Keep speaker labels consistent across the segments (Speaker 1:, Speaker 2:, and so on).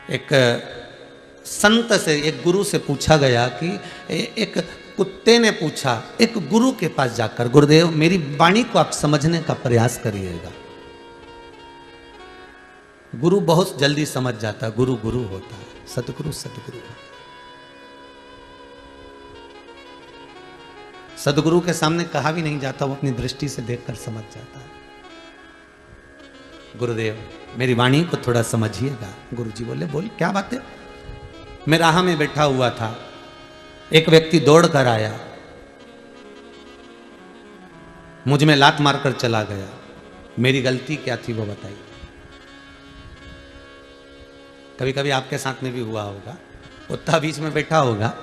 Speaker 1: एक संत से, एक गुरु से पूछा गया कि एक कुत्ते ने पूछा एक गुरु के पास जाकर, गुरुदेव मेरी वाणी को आप समझने का प्रयास करिएगा। गुरु बहुत जल्दी समझ जाता, गुरु गुरु होता है, सतगुरु सतगुरु। सतगुरु के सामने कहा भी नहीं जाता, वो अपनी दृष्टि से देखकर समझ जाता है। गुरुदेव मेरी वाणी को थोड़ा समझिएगा। गुरुजी बोले, बोल क्या बात है। मैं राह में बैठा हुआ था, एक व्यक्ति दौड़ कर आया, मुझ में लात मारकर चला गया। मेरी गलती क्या थी वो बताइए। कभी कभी आपके साथ में भी हुआ होगा, कुत्ता बीच में बैठा होगा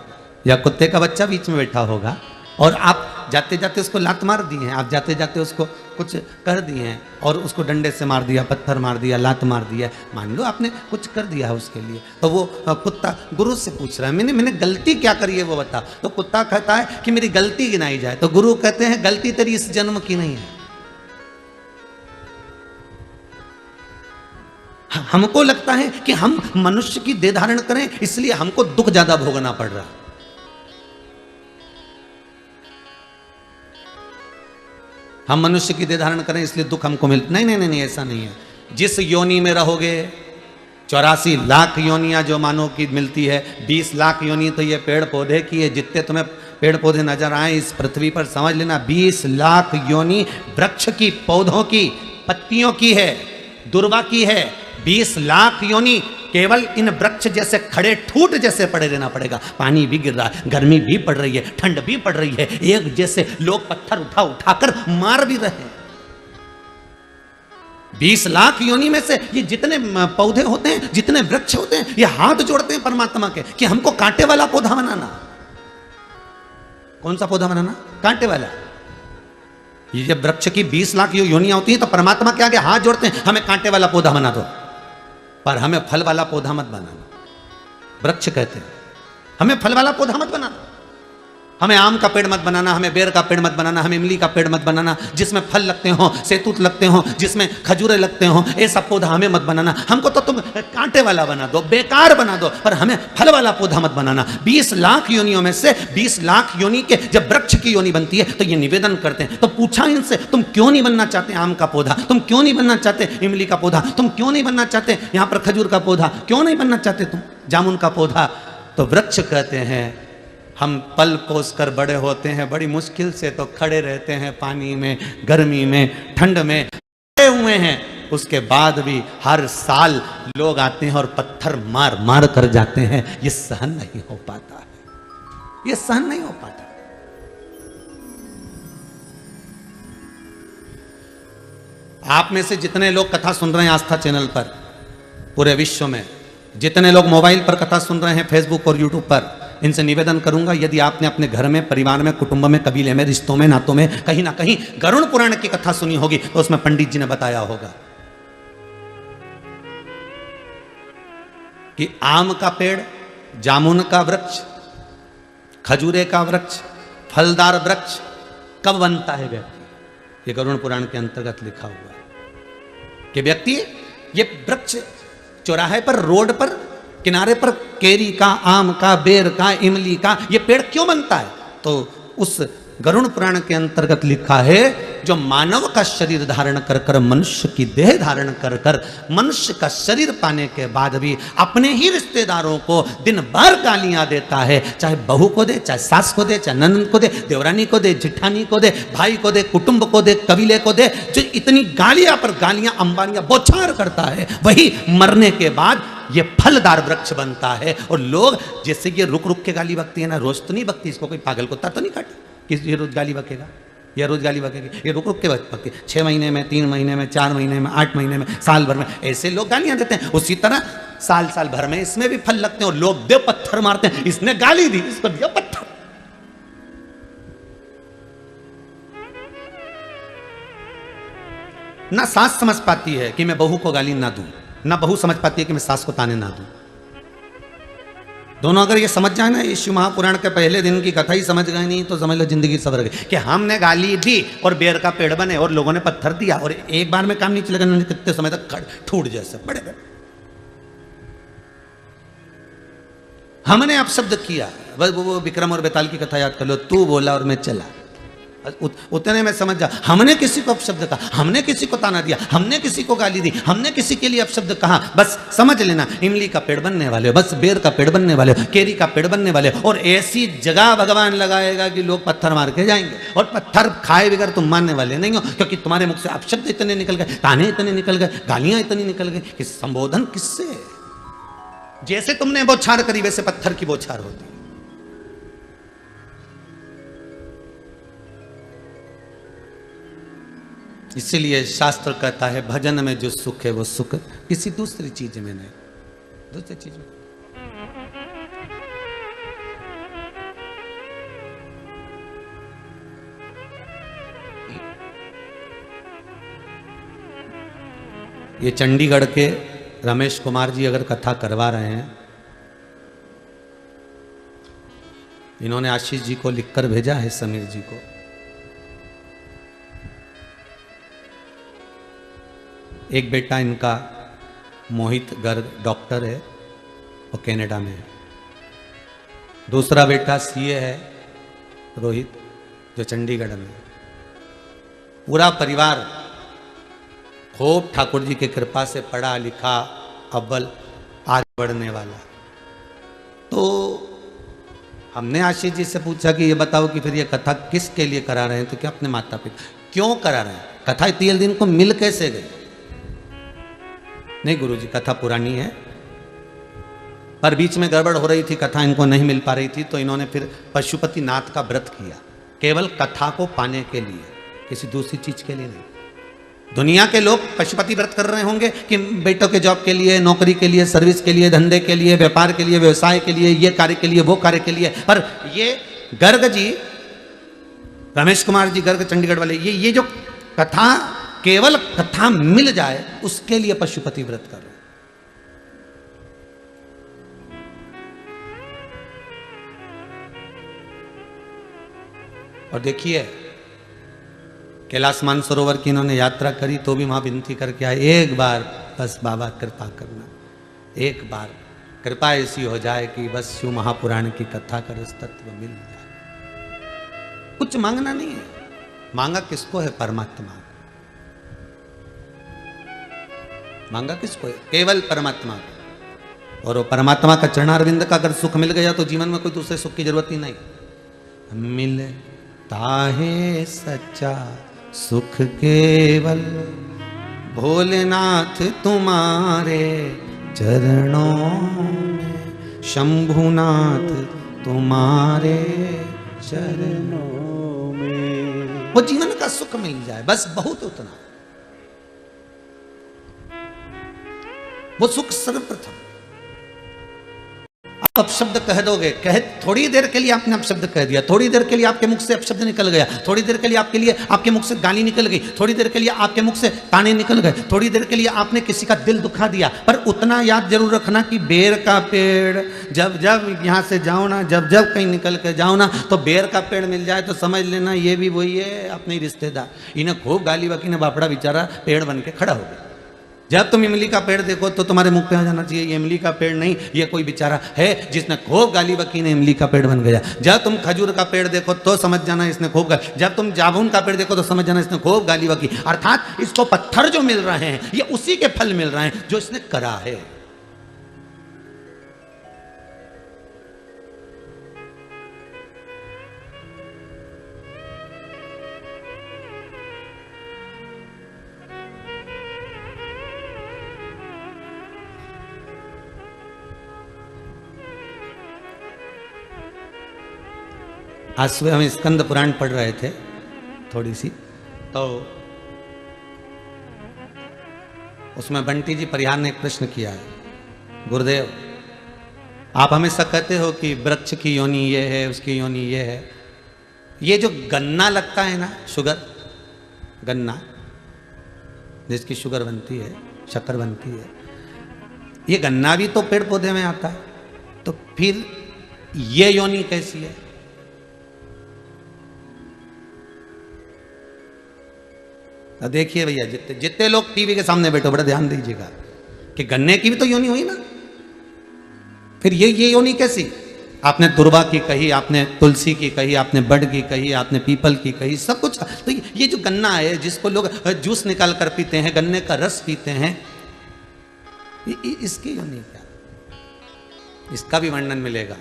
Speaker 1: या कुत्ते का बच्चा बीच में बैठा होगा और आप जाते जाते उसको लात मार दिए हैं, आप जाते जाते उसको कुछ कर दिए हैं और उसको डंडे से मार दिया, पत्थर मार दिया, लात मार दिया, मान लो आपने कुछ कर दिया है उसके लिए। तो वो कुत्ता गुरु से पूछ रहा है मैंने गलती क्या करी है वो बता। तो कुत्ता कहता है कि मेरी गलती गिनाई जाए। तो गुरु कहते हैं गलती तेरी इस जन्म की नहीं है। हमको लगता है कि हम मनुष्य की देह धारण करें इसलिए हमको दुख ज्यादा भोगना पड़ रहा। हम मनुष्य की देह धारण करें इसलिए दुख हमको मिल, नहीं नहीं नहीं, ऐसा नहीं है। जिस योनि में रहोगे, 84 लाख योनियां जो मानव की मिलती है, 20 लाख योनि तो ये पेड़ पौधे की है। जितने तुम्हें पेड़ पौधे नजर आए इस पृथ्वी पर समझ लेना 20 लाख योनि वृक्ष की, पौधों की, पत्तियों की है, दुर्वा की है। 20 लाख योनि केवल इन वृक्ष जैसे खड़े ठूट जैसे पड़े रहना पड़ेगा। पानी भी गिर रहा है, गर्मी भी पड़ रही है, ठंड भी पड़ रही है, एक जैसे लोग पत्थर उठा उठाकर मार भी रहे हैं। 20 लाख योनि में से ये जितने पौधे होते हैं, जितने वृक्ष होते हैं, ये हाथ जोड़ते हैं परमात्मा के कि हमको कांटे वाला पौधा बनाना। कौन सा पौधा बनाना? कांटे वाला। ये जब वृक्ष की 20 लाख योनियां होती हैं तो परमात्मा के आगे हाथ जोड़ते हैं, हमें कांटे वाला पौधा बना दो, पर हमें फल वाला पौधा मत बनाना। वृक्ष कहते हैं हमें फल वाला पौधा मत बनाना, हमें आम का पेड़ मत बनाना, हमें बेर का पेड़ मत बनाना, हमें इमली का पेड़ मत बनाना, जिसमें फल लगते हो, सेतूत लगते हो, जिसमें खजूरे लगते हो, ऐसा पौधा हमें मत बनाना। हमको तो तुम कांटे वाला बना दो, बेकार बना दो, पर हमें फल वाला पौधा मत बनाना। 20 लाख योनियों में से 20 लाख योनि के जब वृक्ष की योनि बनती है तो ये निवेदन करते हैं। तो पूछा इनसे, तुम क्यों नहीं बनना चाहते आम का पौधा, तुम क्यों नहीं बनना चाहते इमली का पौधा, तुम क्यों नहीं बनना चाहते यहाँ पर खजूर का पौधा, क्यों नहीं बनना चाहते तुम जामुन का पौधा? तो वृक्ष कहते हैं हम पल पोस कर बड़े होते हैं, बड़ी मुश्किल से तो खड़े रहते हैं, पानी में, गर्मी में, ठंड में खड़े हुए हैं, उसके बाद भी हर साल लोग आते हैं और पत्थर मार मार कर जाते हैं। ये सहन नहीं हो पाता है, ये सहन नहीं हो पाता। आप में से जितने लोग कथा सुन रहे हैं आस्था चैनल पर, पूरे विश्व में जितने लोग मोबाइल पर कथा सुन रहे हैं, फेसबुक और यूट्यूब पर, इनसे निवेदन करूंगा यदि आपने अपने घर में, परिवार में, कुटुंब में, कबीले में, रिश्तों में, नातों में कहीं ना कहीं गरुड़ पुराण की कथा सुनी होगी तो उसमें पंडित जी ने बताया होगा कि आम का पेड़, जामुन का वृक्ष, खजूरे का वृक्ष, फलदार वृक्ष कब बनता है व्यक्ति। ये गरुड़ पुराण के अंतर्गत लिखा हुआ है कि व्यक्ति ये वृक्ष चौराहे पर, रोड पर, किनारे पर केरी का, आम का, बेर का, इमली का ये पेड़ क्यों बनता है? तो उस गरुड़ पुराण के अंतर्गत लिखा है जो मानव का शरीर धारण कर कर, मनुष्य की देह धारण कर कर, मनुष्य का शरीर पाने के बाद भी अपने ही रिश्तेदारों को दिन भर गालियां देता है, चाहे बहू को दे, चाहे सास को दे, चाहे ननद को दे, देवरानी को दे, जिठानी को दे, भाई को दे, कुटुंब को दे, कबीले को दे, जो इतनी गालियां पर गालियां, अंबारियां बौछार करता है, वही मरने के बाद ये फलदार वृक्ष बनता है। और लोग जैसे ये रुक रुक के गाली बकती है ना, रोज तो नहीं बकती, इसको कोई पागल कुत्ता तो नहीं काटे कि ये रोज गाली बकेगा, ये रोज गाली बकेगी, ये रुक रुक के बकती, 6 महीने में, 3 महीने में, 4 महीने में, 8 महीने में, साल भर में, ऐसे लोग गालियां देते हैं। उसी तरह साल साल भर में इसमें भी फल लगते हैं और लोग दे पत्थर मारते हैं, इसने गाली दी, इसको दिया पत्थर। ना सास समझ पाती है कि मैं बहू को गाली ना दूं, ना बहू समझ पाती है कि मैं सास को ताने ना दूं। दोनों अगर ये समझ जाए ना, ये शिव महापुराण के पहले दिन की कथा ही समझ गए नहीं तो समझ लो जिंदगी सवर गई। कि हमने गाली दी और बेर का पेड़ बने और लोगों ने पत्थर दिया और एक बार में काम नहीं चलेगा, कितने समय तक ठूट जैसे पड़े गए। हमने अपशब्द किया, बस वो विक्रम और बेताल की कथा याद कर लो, तू बोला और मैं चला, उतने में समझ जा। हमने किसी को अपशब्द कहा, हमने किसी को ताना दिया, हमने किसी को गाली दी, हमने किसी के लिए अपशब्द कहा, बस समझ लेना इमली का पेड़ बनने वाले हो, बस बेर का पेड़ बनने वाले हो, केरी का पेड़ बनने वाले हो। और ऐसी जगह भगवान लगाएगा कि लोग पत्थर मार के जाएंगे, और पत्थर खाए बगैर तुम मानने वाले नहीं हो, क्योंकि तुम्हारे मुख से अपशब्द इतने निकल गए, ताने इतने निकल गए, गालियां इतनी निकल गई कि संबोधन किससे? जैसे तुमने बौछार करी वैसे पत्थर की बौछार होती। इसीलिए शास्त्र कहता है भजन में जो सुख है वो सुख किसी दूसरी चीज में नहीं, दूसरी चीज में। ये चंडीगढ़ के रमेश कुमार जी अगर कथा करवा रहे हैं, इन्होंने आशीष जी को लिखकर भेजा है, समीर जी को। एक बेटा इनका मोहित गर्ग डॉक्टर है, वो कनाडा में है। दूसरा बेटा सीए है रोहित, जो चंडीगढ़ में है। पूरा परिवार खूब ठाकुर जी की कृपा से पढ़ा लिखा, अव्वल आगे बढ़ने वाला। तो हमने आशीष जी से पूछा कि ये बताओ कि फिर ये कथा किसके लिए करा रहे हैं, तो क्या अपने माता पिता क्यों करा रहे हैं? कथा इतने दिन को मिल कैसे गई? नहीं गुरुजी, कथा पुरानी है, पर बीच में गड़बड़ हो रही थी, कथा इनको नहीं मिल पा रही थी, तो इन्होंने फिर पशुपति नाथ का व्रत किया, केवल कथा को पाने के लिए, किसी दूसरी चीज के लिए नहीं। दुनिया के लोग पशुपति व्रत कर रहे होंगे कि बेटों के जॉब के लिए, नौकरी के लिए, सर्विस के लिए, धंधे के लिए, व्यापार के लिए, व्यवसाय के लिए, ये कार्य के लिए, वो कार्य के लिए। पर ये गर्ग जी, रमेश कुमार जी गर्ग चंडीगढ़ वाले, ये जो कथा, केवल कथा मिल जाए उसके लिए पशुपति व्रत कर रहे हैं। और देखिए कैलाश मानसरोवर की इन्होंने यात्रा करी तो भी वहां विनती करके आए, एक बार बस बाबा कृपा करना, एक बार कृपा ऐसी हो जाए कि बस शिव महापुराण की कथा कर रस तत्व मिल जाए। कुछ मांगना नहीं है, मांगा किसको है? परमात्मा। मांगा किसको है? केवल परमात्मा। और वो परमात्मा का चरणारविंद का अगर सुख मिल गया तो जीवन में कोई दूसरे सुख की जरूरत ही नहीं। मिलता है सच्चा सुख केवल भोलेनाथ तुम्हारे चरणों में, शंभुनाथ तुम्हारे चरणों में। वो जीवन का सुख मिल जाए बस, बहुत उतना। वो सुख सर्वप्रथम। आप अपशब्द कह दोगे, कह थोड़ी देर के लिए आपने अपशब्द कह दिया, थोड़ी देर के लिए आपके मुख से अपशब्द निकल गया, थोड़ी देर के लिए आपके मुख से गाली निकल गई, थोड़ी देर के लिए आपके मुख से ताने निकल गए, थोड़ी देर के लिए आपने किसी का दिल दुखा दिया। पर उतना याद जरूर रखना कि बेर का पेड़ जब जब यहाँ से जाओ ना, जब जब कहीं निकल के जाओ ना, तो बेर का पेड़ मिल जाए तो समझ लेना ये भी वही है, अपने रिश्तेदार। इन्हें खूब गाली बकी ने, बापड़ा बेचारा पेड़ बन के खड़ा हो गया। जब तुम इमली का पेड़ देखो तो तुम्हारे मुख पे आ जाना चाहिए ये इमली का पेड़ नहीं, ये कोई बेचारा है जिसने खूब गाली बकी ने इमली का पेड़ बन गया। जब तुम खजूर का पेड़ देखो तो समझ जाना इसने खूब गाली, जब तुम जामुन का पेड़ देखो तो समझ जाना इसने खूब गाली बकी। अर्थात इसको पत्थर जो मिल रहे हैं ये उसी के फल मिल रहे हैं जो इसने करा है। आज सुबह हम स्कंद पुराण पढ़ रहे थे थोड़ी सी, तो उसमें बंटी जी परिहार ने एक प्रश्न किया है, गुरुदेव आप हमेशा कहते हो कि वृक्ष की योनि ये है, उसकी योनि ये है, ये जो गन्ना लगता है ना, शुगर, गन्ना जिसकी शुगर बनती है, शक्कर बनती है, ये गन्ना भी तो पेड़ पौधे में आता है, तो फिर ये योनि कैसी है? देखिए भैया, जितने लोग टीवी के सामने बैठो बड़ा ध्यान दीजिएगा कि गन्ने की भी तो योनि हुई ना, फिर ये योनि कैसी? आपने दुर्वा की कही, आपने तुलसी की कही, आपने बड़ की कही, आपने पीपल की कही, सब कुछ। तो ये जो गन्ना है जिसको लोग जूस निकाल कर पीते हैं, गन्ने का रस पीते हैं, इसकी योनि क्या? इसका भी वर्णन मिलेगा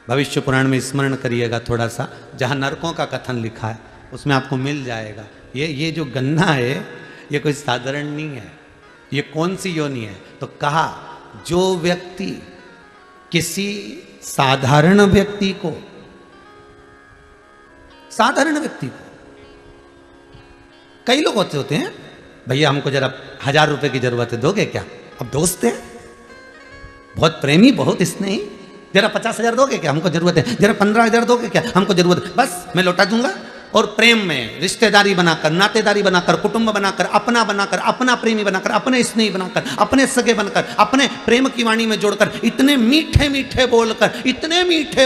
Speaker 1: भविष्य पुराण में। स्मरण करिएगा थोड़ा सा, जहां नरकों का कथन लिखा है उसमें आपको मिल जाएगा। ये जो गन्ना है ये कोई साधारण नहीं है। ये कौन सी योनि है? तो कहा जो व्यक्ति किसी साधारण व्यक्ति को, साधारण व्यक्ति को, कई लोग होते हैं, भैया हमको जरा 1000 रुपए की जरूरत है, दोगे क्या? अब दोस्त है, बहुत प्रेमी, बहुत स्नेही, जरा 50,000 दोगे क्या? हमको जरूरत है। जरा 15,000 दोगे क्या? हमको जरूरत है। बस मैं लौटा दूंगा। और प्रेम में रिश्तेदारी बनाकर, नातेदारी बनाकर, कुटुंब बनाकर, अपना प्रेमी बनाकर, अपने स्नेही बनाकर, अपने सगे बनकर, अपने प्रेम की वाणी में जोड़कर, इतने मीठे मीठे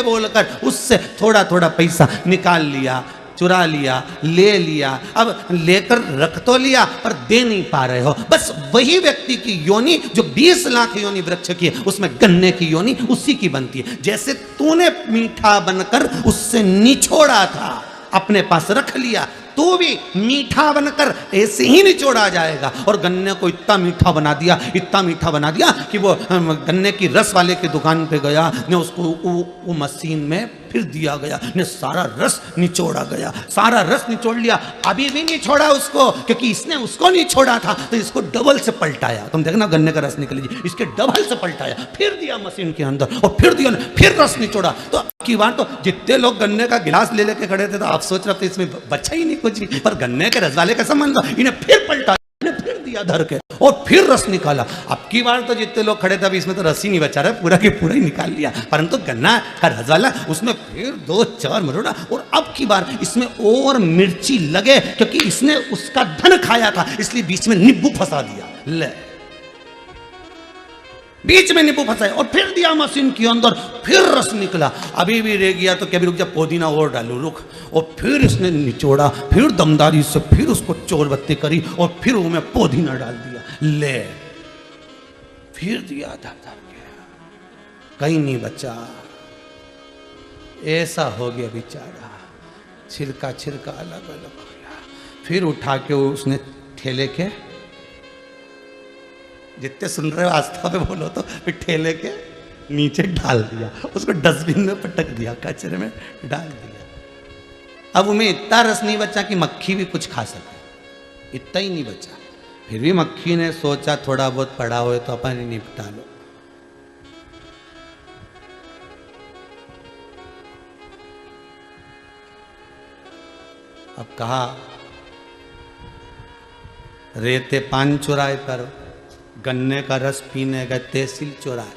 Speaker 1: बोलकर उससे थोड़ा थोड़ा पैसा निकाल लिया, चुरा लिया, ले लिया। अब लेकर रख तो लिया पर दे नहीं पा रहे हो। बस वही व्यक्ति की योनि जो 20 लाख योनि वृक्ष की है, उसमें गन्ने की योनि उसी की बनती है। जैसे तूने मीठा बनकर उससे निछोड़ा था, अपने पास रख लिया, तो भी मीठा बनकर ऐसे ही निचोड़ा जाएगा। और गन्ने को इतना मीठा बना दिया कि वो गन्ने की रस वाले की दुकान पे गया ने उसको वो मशीन में फिर दिया गया ने सारा रस निचोड़ा गया, सारा रस निचोड़ लिया। अभी भी नहीं छोड़ा उसको, क्योंकि इसने उसको नहीं छोड़ा था, तो इसको डबल से पलटाया। तुम देखना गन्ने का रस निकल लीजिए, इसके डबल से पलटाया, फिर दिया मशीन के अंदर और फिर दिया, फिर रस निचोड़ा। तो की बार तो जितने लोग गन्ने का गिलास ले लेके खड़े थे तो आप सोच रहे थे इसमें बचा ही नहीं कुछ भी, पर गन्ने के रस वाले का संबंध, इन्हें फिर पलटा, इन्हें फिर दिया धर के और फिर रस निकाला। अब की बार तो जितने लोग खड़े थे अभी इसमें तो रस ही नहीं बचा रहा, पूरा के पूरा ही निकाल लिया। परंतु गन्ना का रस वाला उसमें फिर 2-4 मरोड़ा, और अब की बार इसमें और मिर्ची लगे, क्योंकि इसने उसका धन खाया था, इसलिए बीच में नींबू फंसा दिया। ले, बीच में नींबू फंसाए और फिर दिया मशीन के अंदर, फिर रस निकला। अभी भी रह गया तो क्या भी रुक जा, पुदीना और डालू, रुक। और फिर इसने निचोड़ा, फिर दमदारी से फिर उसको चोरबत्ती करी और फिर वो में पुदीना डाल दिया, ले, फिर दिया धर के, कहीं नहीं बचा। ऐसा हो गया बेचारा, छिलका छिलका अलग अलग हो गया। फिर उठा के उसने ठेले के, जितने सुन रहे हो आस्था पे बोलो, तो फिर ठेले के नीचे डाल दिया, उसको डस्टबिन में पटक दिया, कचरे में डाल दिया। अब उनमें इतना रस नहीं बचा कि मक्खी भी कुछ खा सके, इतना ही नहीं बचा। फिर भी मक्खी ने सोचा थोड़ा बहुत पड़ा हो तो अपन ही निपटा लो। अब कहा रेते पान चुराए पर गन्ने का रस पीने गए तहसील चौराहे,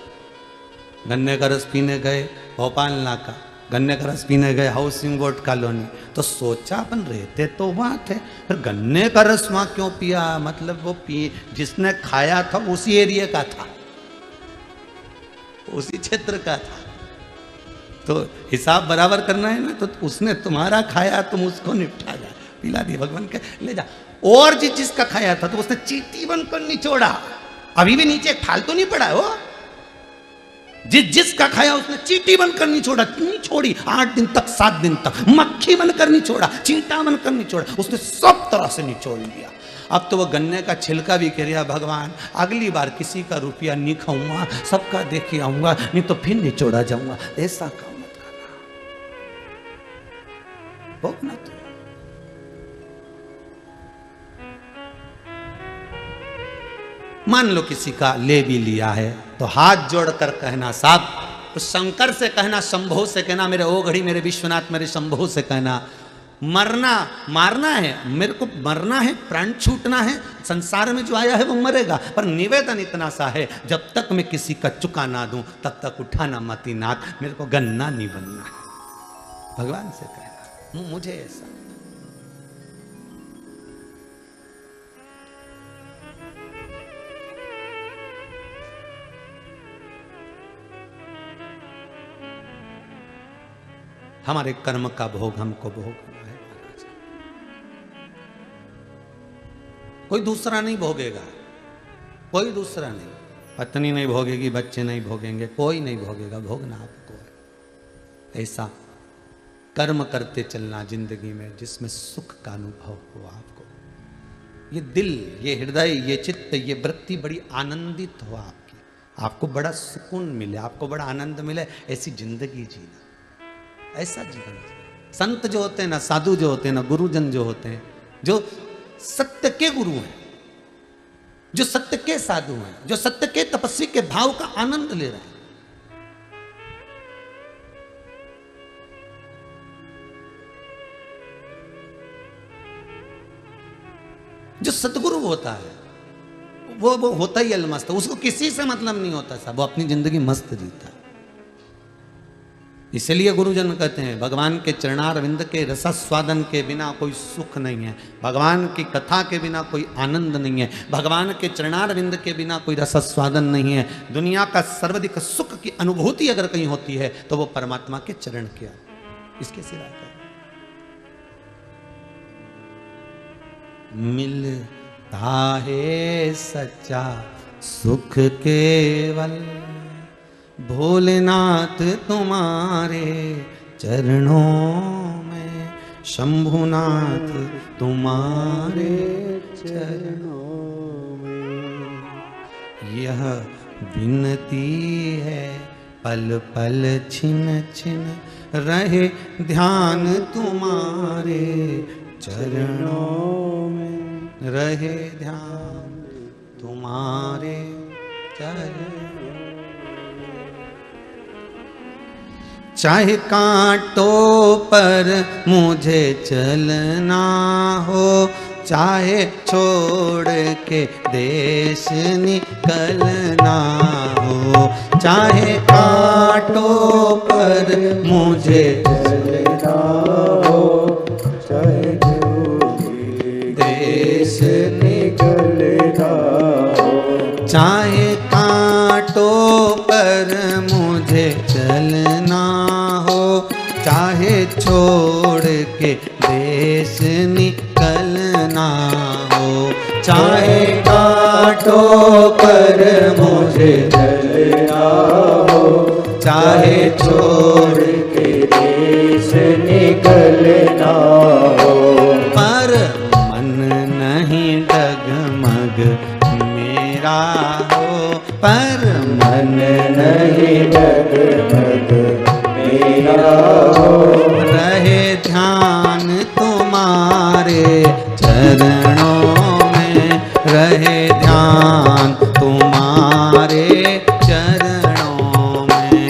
Speaker 1: गन्ने का रस पीने गए भोपाल नाका, गन्ने का रस पीने गए हाउसिंग बोर्ड कॉलोनी। तो सोचा अपन रहते तो वहाँ थे, फिर गन्ने का रस वहाँ क्यों पिया? मतलब वो जिसने खाया था उसी एरिया का था, उसी क्षेत्र का था, तो हिसाब बराबर करना है ना। तो उसने तुम्हारा खाया, तुम उसको निपटा जा, पिला दिया, भगवान के ले जा। और जिसका खाया था तो उसने चींटी बनकर निचोड़ा, अभी भी नीचे थाल तो नहीं पड़ा है वो। जिसका खाया उसने चींटी बनकर नहीं छोड़ी 8 दिन तक, 7 दिन तक, मक्खी बनकर नहीं छोड़ा, चींटा बनकर नहीं छोड़ा, उसने सब तरह से निचोड़ लिया। अब तो वो गन्ने का छिलका भी कह रहा, भगवान अगली बार किसी का रुपया नहीं खाऊंगा, सबका देख के आऊंगा, नहीं तो फिर निचोड़ा जाऊंगा। ऐसा काम मत करना, भोगना तो। मान लो किसी का ले भी लिया है तो हाथ जोड़कर कहना, साहब, तो शंकर से कहना, शंभो से कहना, मेरे ओ घड़ी, मेरे विश्वनाथ, मेरे शंभो से कहना, मारना है, मेरे को मरना है, प्राण छूटना है, संसार में जो आया है वो मरेगा, पर निवेदन इतना सा है, जब तक मैं किसी का चुका ना दूं तब तक उठाना मती नाथ, मेरे को गन्ना नहीं बनना है। भगवान से कहना, मुझे ऐसा। हमारे कर्म का भोग हमको भोगना है महाराज, कोई दूसरा नहीं भोगेगा, कोई दूसरा नहीं। पत्नी नहीं भोगेगी, बच्चे नहीं भोगेंगे, कोई नहीं भोगेगा, भोगना आपको है। ऐसा कर्म करते चलना जिंदगी में जिसमें सुख का अनुभव हो आपको। ये दिल, ये हृदय, ये चित्त, ये वृत्ति बड़ी आनंदित हो आपकी, आपको बड़ा सुकून मिले, आपको बड़ा आनंद मिले, ऐसी जिंदगी जीना, ऐसा जीवन जीना। संत जो होते हैं ना, साधु जो होते हैं ना, गुरुजन जो होते हैं, जो सत्य के गुरु हैं, जो सत्य के साधु हैं, जो सत्य के तपस्वी के भाव का आनंद ले रहे हैं, जो सतगुरु होता है वो होता ही अलमस्त, उसको किसी से मतलब नहीं होता साहब, वो अपनी जिंदगी मस्त जीता है। इसलिए गुरुजन कहते हैं भगवान के चरणारविंद के रसास्वादन के बिना कोई सुख नहीं है, भगवान की कथा के बिना कोई आनंद नहीं है, भगवान के चरणारविंद के बिना कोई रसास्वादन नहीं है। दुनिया का सर्वाधिक सुख की अनुभूति अगर कहीं होती है तो वो परमात्मा के चरण के, इसके सिवा मिलता है सच्चा सुख केवल भोलेनाथ तुम्हारे चरणों में, शंभुनाथ तुम्हारे चरणों में। यह विनती है पल पल छिन छिन रहे ध्यान तुम्हारे चरणों में, रहे ध्यान तुम्हारे चरणों। चाहे कांटों पर मुझे चलना हो, चाहे छोड़ के देश निकलना हो, चाहे कांटों पर मुझे चलना हो, चाहे देश निकलना हो, चाहे कांटों पर मुझे चलना हो, चाहे छोड़ के देश निकलना हो, चाहे कांटों पर मुझे चलना हो, चाहे छोड़ के देश निकलना हो, पर मन नहीं डगमग मेरा हो, पर मन नहीं डगमग मेरा हो, रहे ध्यान तुम्हारे चरणों में, रहे ध्यान तुम्हारे चरणों में।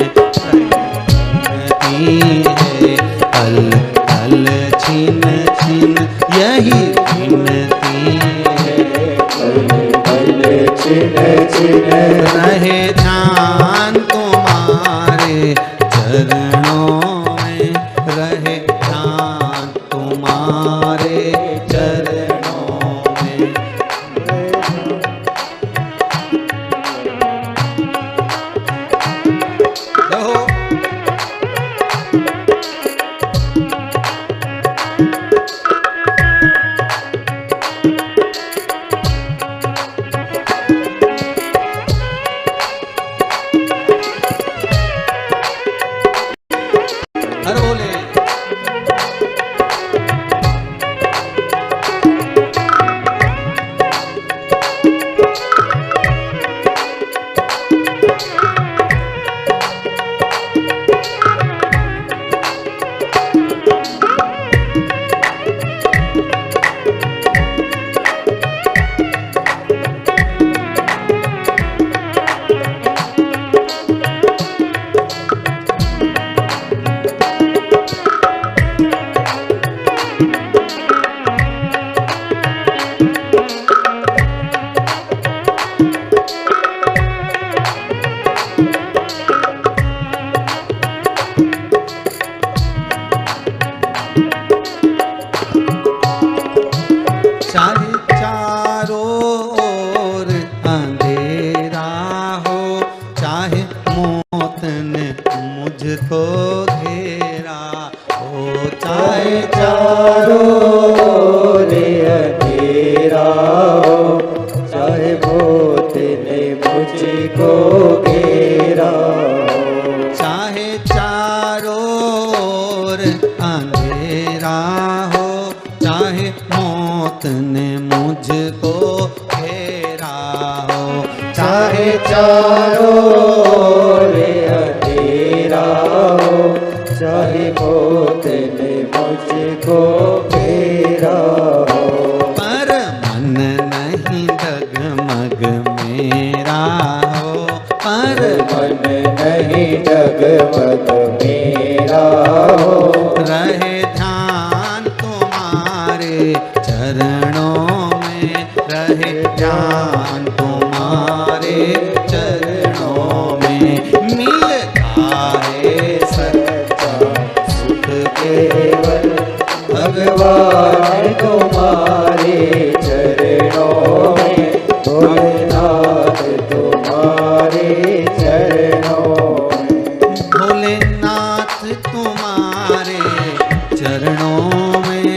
Speaker 1: है पल पल छिन छिन यही विनती है, पल पल छिन छिन रहे ध्यान तुम्हारे चरणों में, रहे ध्यान तुम्हारे चरणों में।
Speaker 2: को चारों रे अंधेरा हो, चाहे मौत ने मुझको घेरा हो,
Speaker 1: पर मन नहीं डगमग मेरा हो, पर
Speaker 2: मन नहीं डगमग मेरा हो,
Speaker 1: रहे ध्यान तुम्हारे चरणों में, रहे ध्यान तुम्हारे चरणों में, मिलता है सच्चा सुख केवल भगवान
Speaker 2: तुम्हारे चरणों में, भोलेनाथ तुम्हारे चरणों में,
Speaker 1: भोलेनाथ तुम्हारे चरणों में,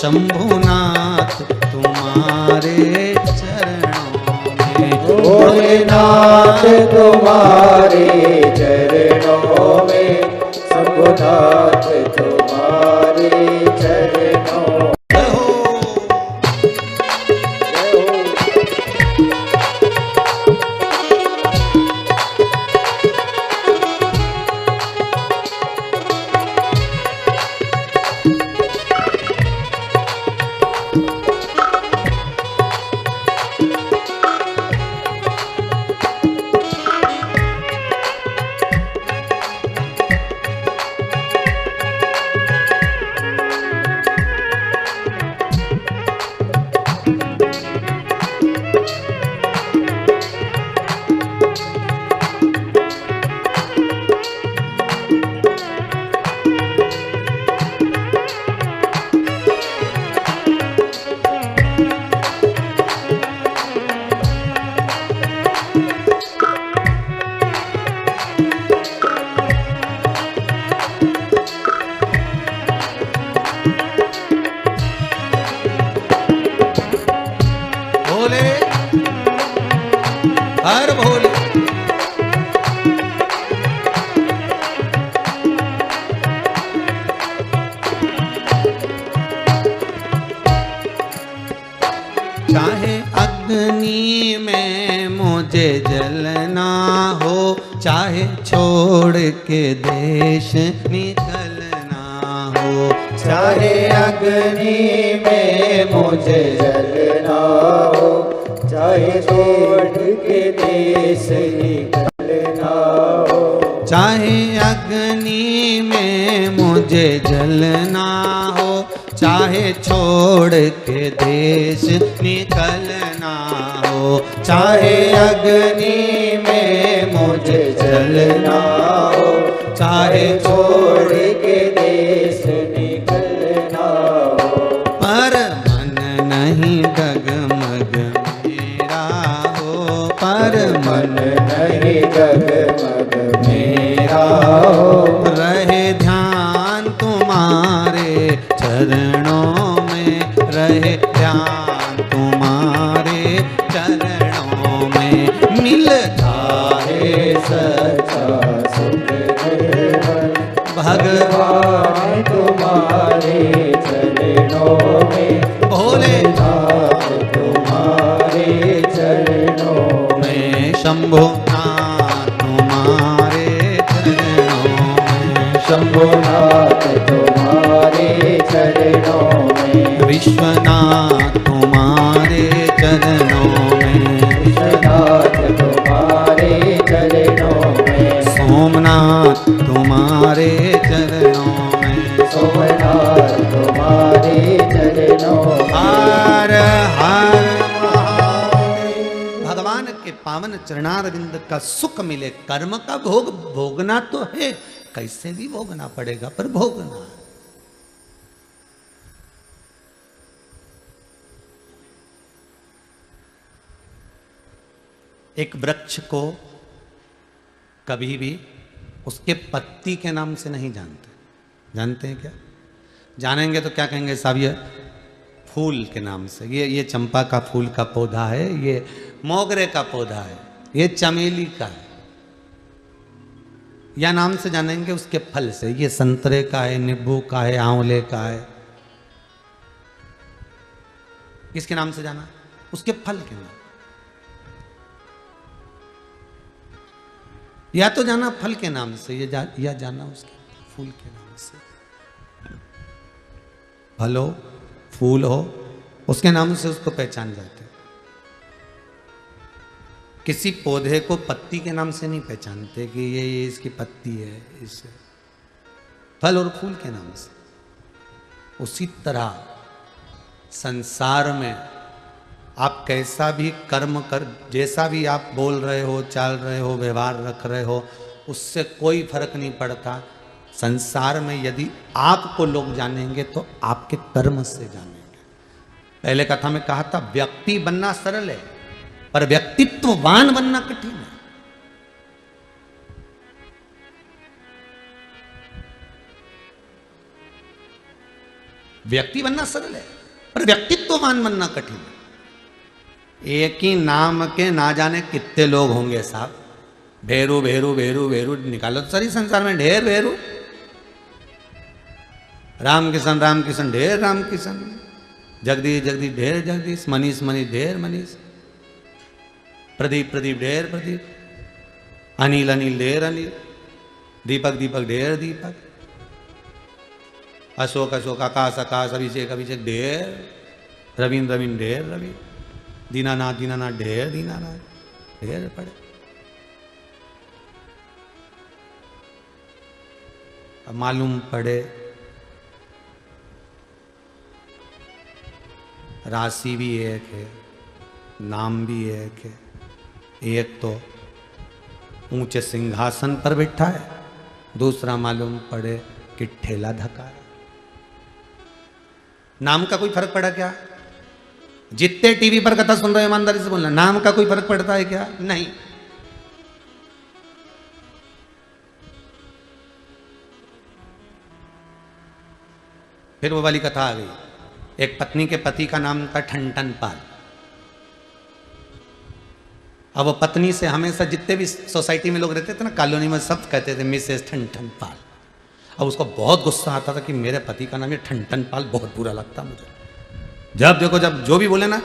Speaker 1: शंभुनाथ तुम्हारे चरणों में,
Speaker 2: भोलेनाथ तुम्हारे चरणों में, शंभुनाथ तुम्हारे चरणों में।
Speaker 1: भोले हर भोले चाहे अग्नि में मुझे जलना हो, चाहे छोड़ के देश निकलना हो,
Speaker 2: चाहे अग्नि में मुझे जलना हो, चाहे छोड़ के देश निकलना हो,
Speaker 1: चाहे अग्नि में मुझे जलना हो, चाहे छोड़ के देश निकलना हो, चाहे अग्नि में मुझे जलना हो, चाहे छोड़
Speaker 2: के देश निकलना हो,
Speaker 1: पर मन नहीं डगमग मेरा हो, पर मन
Speaker 2: नहीं डगमग मेरा हो,
Speaker 1: रहे ध्यान तुम्हारे चरणों में, रहे ध्यान तुम्हारे चरणों में, मिलता है
Speaker 2: सच्चा सुख केवल
Speaker 1: भगवान
Speaker 2: तुम्हारे चरणों में,
Speaker 1: भोलेनाथ
Speaker 2: तुम्हारे चरणों
Speaker 1: में, शंभुनाथ तुम्हारे चरणों में,
Speaker 2: शंभुनाथ तुम्हारे चरणों में,
Speaker 1: विश्वनाथ तुम्हारे चरणों में,
Speaker 2: विश्वनाथ तुम्हारे चरणों में,
Speaker 1: सोमनाथ तुम्हारे चरणों में,
Speaker 2: सोमनाथ तुम्हारे चरणों में।
Speaker 1: हर हर महादेव। भगवान के पावन चरणारविंद का सुख मिले, कर्म का भोग भोगना तो है, कैसे भी भोगना पड़ेगा, पर भोगना है। एक वृक्ष को कभी भी उसके पत्ती के नाम से नहीं जानते। जानते हैं क्या? जानेंगे तो क्या कहेंगे साहब, ये फूल के नाम से, ये चंपा का फूल का पौधा है, ये मोगरे का पौधा है, ये चमेली का है, या नाम से जानेंगे उसके फल से, ये संतरे का है, नींबू का है, आंवले का है। किसके नाम से जाना? उसके फल के नाम। या तो जाना फल के नाम से, या जाना उसके फूल के नाम से। फल हो, फूल हो, उसके नाम से उसको पहचान जाते। किसी पौधे को पत्ती के नाम से नहीं पहचानते कि ये इसकी पत्ती है, इससे फल और फूल के नाम से। उसी तरह संसार में आप कैसा भी कर्म कर, जैसा भी आप बोल रहे हो, चल रहे हो, व्यवहार रख रहे हो, उससे कोई फर्क नहीं पड़ता। संसार में यदि आपको लोग जानेंगे तो आपके कर्म से जानेंगे। पहले कथा में कहा था व्यक्ति बनना सरल है पर व्यक्तित्ववान बनना कठिन है। व्यक्ति बनना सरल है पर व्यक्तित्ववान बनना कठिन है। एक ही नाम के ना जाने कितने लोग होंगे साहब। भेरू भेरू भेरू भेरू निकालो तो सारी संसार में ढेर भेरू। राम किशन ढेर राम किशन, जगदीश जगदीश ढेर जगदीश, मनीष मनीष ढेर मनीष, प्रदीप प्रदीप ढेर प्रदीप, अनिल अनिल ढेर अनिल, दीपक दीपक ढेर दीपक, अशोक अशोक, आकाश आकाश, अभिषेक अभिषेक ढेर, रविंद्र रविंद्र ढेर रवि, दीनानाथ दीनानाथ ढेर दीनानाथ ढेर पड़े। अब मालूम पड़े राशि भी एक है, नाम भी एक है। एक तो ऊंचे सिंहासन पर बैठा है, दूसरा मालूम पड़े कि ठेला धका। नाम का कोई फर्क पड़ा क्या? जितने टीवी पर कथा सुन रहे हो ईमानदारी से बोलना, नाम का कोई फर्क पड़ता है क्या? नहीं। फिर वो वाली कथा आ गई। एक पत्नी के पति का नाम था ठनठन पाल। अब वो पत्नी से हमेशा जितने भी सोसाइटी में लोग रहते थे ना, कॉलोनी में, सब कहते थे मिसेस ठनठन पाल। अब उसको बहुत गुस्सा आता था कि मेरे पति का नाम ये ठनठन पाल, बहुत बुरा लगता मुझे। जब देखो, जब जो भी बोले ना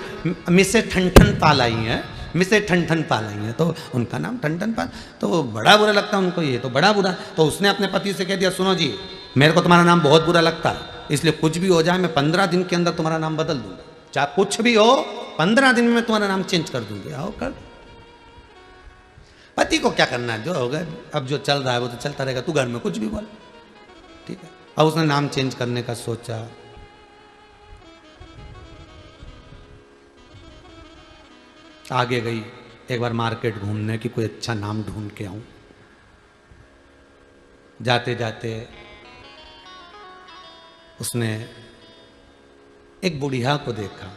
Speaker 1: मिसेस ठनठन पाल आई हैं, मिसेस ठनठन पाल आई हैं, तो उनका नाम ठनठन पाल, तो बड़ा बुरा लगता उनको, ये तो बड़ा बुरा। तो उसने अपने पति से कह दिया, सुनो जी, मेरे को तुम्हारा नाम बहुत बुरा लगता है, इसलिए कुछ भी हो जाए मैं 15 दिन के अंदर तुम्हारा नाम बदल दूंगा। चाहे कुछ भी हो, 15 दिन में तुम्हारा नाम चेंज कर दूंगी। आओ कर। पति को क्या करना है, जो होगा, अब जो चल रहा है वो तो चलता रहेगा, तू घर में कुछ भी बोल, ठीक है। अब उसने नाम चेंज करने का सोचा। आगे गई एक बार मार्केट घूमने की, कोई अच्छा नाम ढूंढ के आऊं। जाते जाते उसने एक बुढ़िया को देखा,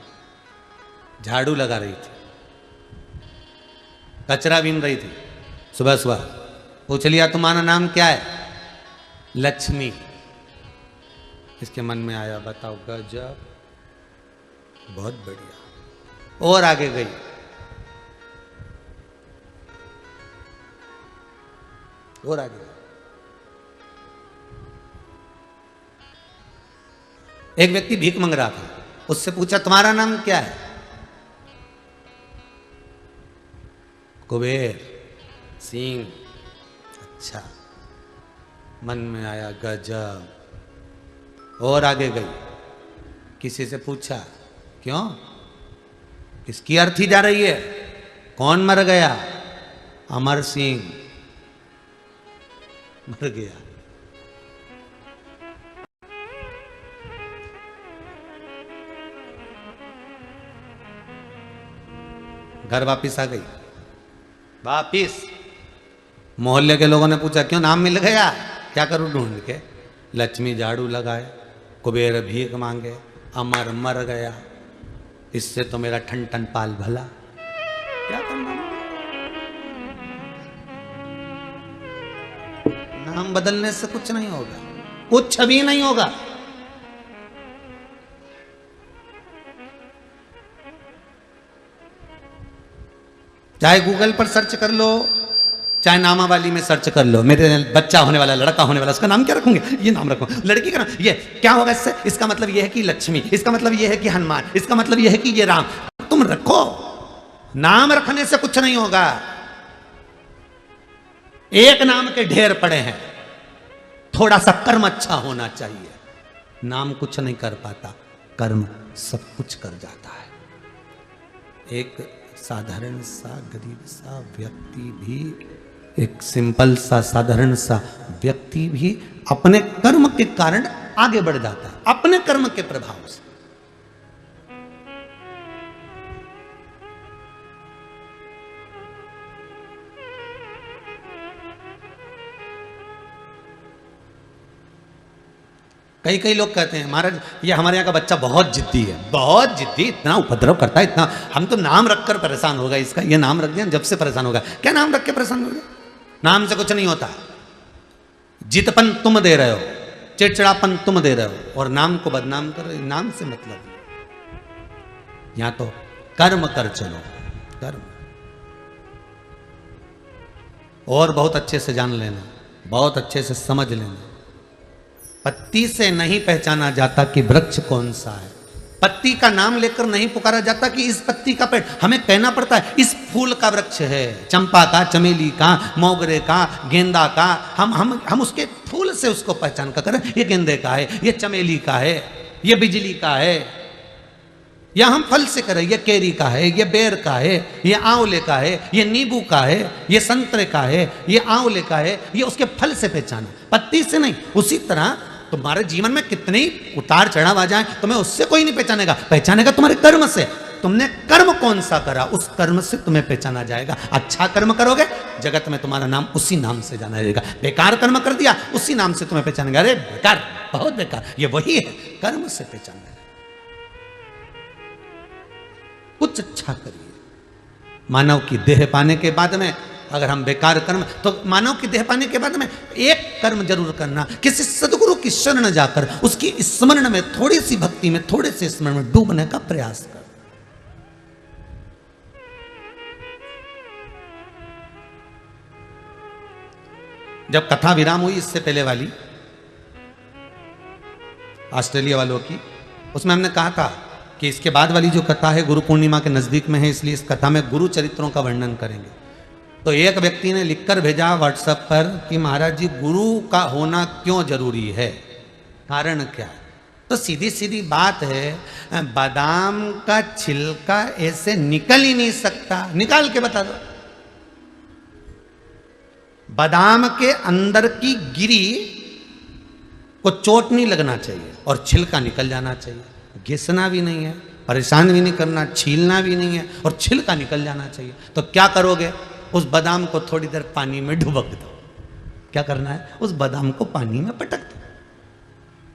Speaker 1: झाड़ू लगा रही थी, कचरा बीन रही थी। सुबह सुबह पूछ लिया, तुम्हारा नाम क्या है? लक्ष्मी। इसके मन में आया, बताओ गजब, बहुत बढ़िया। और आगे गई, और आगे गई। एक व्यक्ति भीख मांग रहा था, उससे पूछा तुम्हारा नाम क्या है? कुबेर सिंह। अच्छा, मन में आया गजब। और आगे गई, किसी से पूछा, क्यों, किसकी अर्थी जा रही है? कौन मर गया? अमर सिंह मर गया। घर वापिस आ गई। वापिस मोहल्ले के लोगों ने पूछा, क्यों, नाम मिल गया? क्या करूं ढूंढ के? लक्ष्मी झाड़ू लगाए, कुबेर भीख मांगे, अमर मर गया, इससे तो मेरा ठनठन पाल भला। क्या करना, नाम बदलने से कुछ नहीं होगा, कुछ भी नहीं होगा। चाहे गूगल पर सर्च कर लो, चाहे नामावली में सर्च कर लो, मेरे बच्चा होने वाला, लड़का होने वाला, उसका नाम क्या रखूंगे? ये नाम रखूंगा। लड़की का नाम ये क्या होगा इससे? इसका मतलब ये है कि लक्ष्मी, इसका मतलब ये है कि हनुमान, इसका मतलब ये है कि ये राम। तुम रखो, नाम रखने से कुछ नहीं होगा। एक नाम के ढेर पड़े हैं, थोड़ा सा कर्म अच्छा होना चाहिए। नाम कुछ नहीं कर पाता, कर्म सब कुछ कर जाता है। एक साधारण सा गरीब सा व्यक्ति भी, एक सिंपल सा साधारण सा व्यक्ति भी अपने कर्म के कारण आगे बढ़ जाता है, अपने कर्म के प्रभाव से। कई कई लोग कहते हैं महाराज ये हमारे यहाँ का बच्चा बहुत जिद्दी है, बहुत जिद्दी, इतना उपद्रव करता है, इतना, हम तो नाम रखकर परेशान हो गए, इसका ये नाम रख दिया जब से परेशान हो गया। क्या नाम रख के परेशान हो गए? नाम से कुछ नहीं होता। जितपन तुम दे रहे हो, चिड़चिड़ापन तुम दे रहे हो, और नाम को बदनाम कर रहे हो। नाम से मतलब यहां तो कर्म कर चलो, कर्म। और बहुत अच्छे से जान लेना, बहुत अच्छे से समझ लेना, पत्ती से नहीं पहचाना जाता कि वृक्ष कौन सा है, पत्ती का नाम लेकर नहीं पुकारा जाता कि इस पत्ती का पेड़, हमें कहना पड़ता है इस फूल का वृक्ष है, चंपा का, चमेली का, मोगरे का, गेंदा का। हम उसके फूल से उसको पहचान कर करें, ये गेंदे का है, ये चमेली का है, ये बिजली का है। या हम फल से करें, ये केरी का है, ये बेर का है, ये आंवले का है, ये नींबू का है, ये संतरे का है, ये आंवले का है, ये उसके फल से पहचाना, पत्ती से नहीं। उसी तरह तुम्हारे जीवन में कितने उतार चढ़ाव आ जाए, तुम्हें उससे कोई नहीं पहचानेगा, पहचानेगा तुम्हारे कर्म से। तुमने कर्म कौन सा करा, उस कर्म से तुम्हें पहचाना जाएगा। अच्छा कर्म करोगे, जगत में तुम्हारा नाम उसी नाम से जाना जाएगा। बेकार कर्म कर दिया, उसी नाम से तुम्हें पहचानेगा, अरे बेकार, बहुत बेकार, ये वही है, कर्म से पहचाना। कुछ अच्छा करिए। मानव की देह पाने के बाद में अगर हम बेकार कर्म, तो मानव की देह पाने के बाद में एक कर्म जरूर करना, किसी सदगुरु की शरण जाकर उसकी स्मरण में, थोड़ी सी भक्ति में, थोड़े से स्मरण में डूबने का प्रयास कर। जब कथा विराम हुई इससे पहले वाली ऑस्ट्रेलिया वालों की, उसमें हमने कहा था कि इसके बाद वाली जो कथा है गुरु पूर्णिमा के नजदीक में है, इसलिए इस कथा में गुरु चरित्रों का वर्णन करेंगे। तो एक व्यक्ति ने लिखकर भेजा व्हाट्सएप पर कि महाराज जी गुरु का होना क्यों जरूरी है, कारण क्या है? तो सीधी सीधी बात है, बादाम का छिलका ऐसे निकल ही नहीं सकता, निकाल के बता दो। बादाम के अंदर की गिरी को चोट नहीं लगना चाहिए और छिलका निकल जाना चाहिए। घिसना भी नहीं है, परेशान भी नहीं करना, छीलना भी नहीं है, और छिलका निकल जाना चाहिए। तो क्या करोगे? उस बादाम को थोड़ी देर पानी में डुबक दो। क्या करना है? उस बादाम को पानी में पटक दो।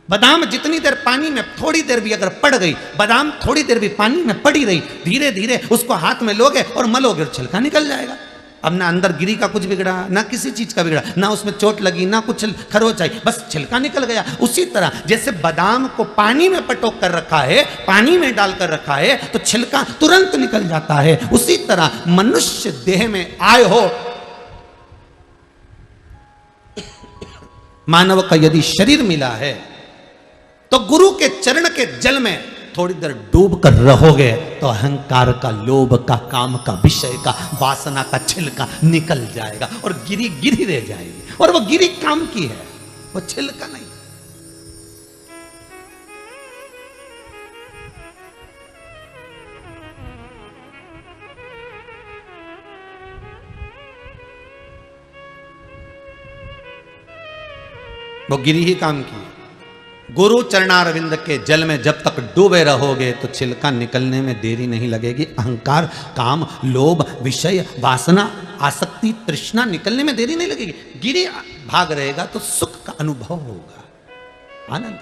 Speaker 1: बादाम जितनी देर पानी में, थोड़ी देर भी अगर पड़ गई, बादाम थोड़ी देर भी पानी में पड़ी रही, धीरे धीरे उसको हाथ में लोगे और मलोगे और छिलका निकल जाएगा। अब ना अंदर गिरी का कुछ बिगड़ा, ना किसी चीज का बिगड़ा, ना उसमें चोट लगी, ना कुछ खरोच आई, बस छिलका निकल गया। उसी तरह जैसे बादाम को पानी में पटोक कर रखा है, पानी में डालकर रखा है, तो छिलका तुरंत निकल जाता है। उसी तरह मनुष्य देह में आए हो, मानव का यदि शरीर मिला है, तो गुरु के चरण के जल में थोड़ी देर डूब कर रहोगे तो अहंकार का, लोभ का, काम का, विषय का, वासना का छिलका निकल जाएगा और गिरी गिरी रह जाएगी। और वो गिरी काम की है, वो छिलका नहीं। वो गिरी ही काम की है। गुरु चरणारविंद के जल में जब तक डूबे रहोगे तो छिलका निकलने में देरी नहीं लगेगी। अहंकार, काम, लोभ, विषय, वासना, आसक्ति, तृष्णा निकलने में देरी नहीं लगेगी। गिरी भाग रहेगा तो सुख का अनुभव होगा, आनंद।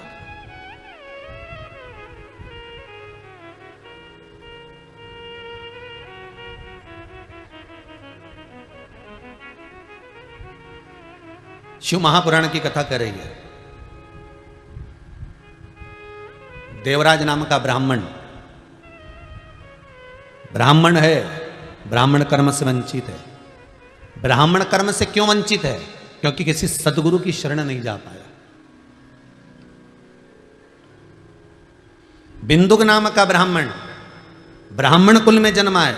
Speaker 1: शिव महापुराण की कथा कर रही है। देवराज नाम का ब्राह्मण है, ब्राह्मण कर्म से वंचित है। ब्राह्मण कर्म से क्यों वंचित है? क्योंकि किसी सदगुरु की शरण नहीं जा पाया। बिंदुक नाम का ब्राह्मण कुल में जन्मा है,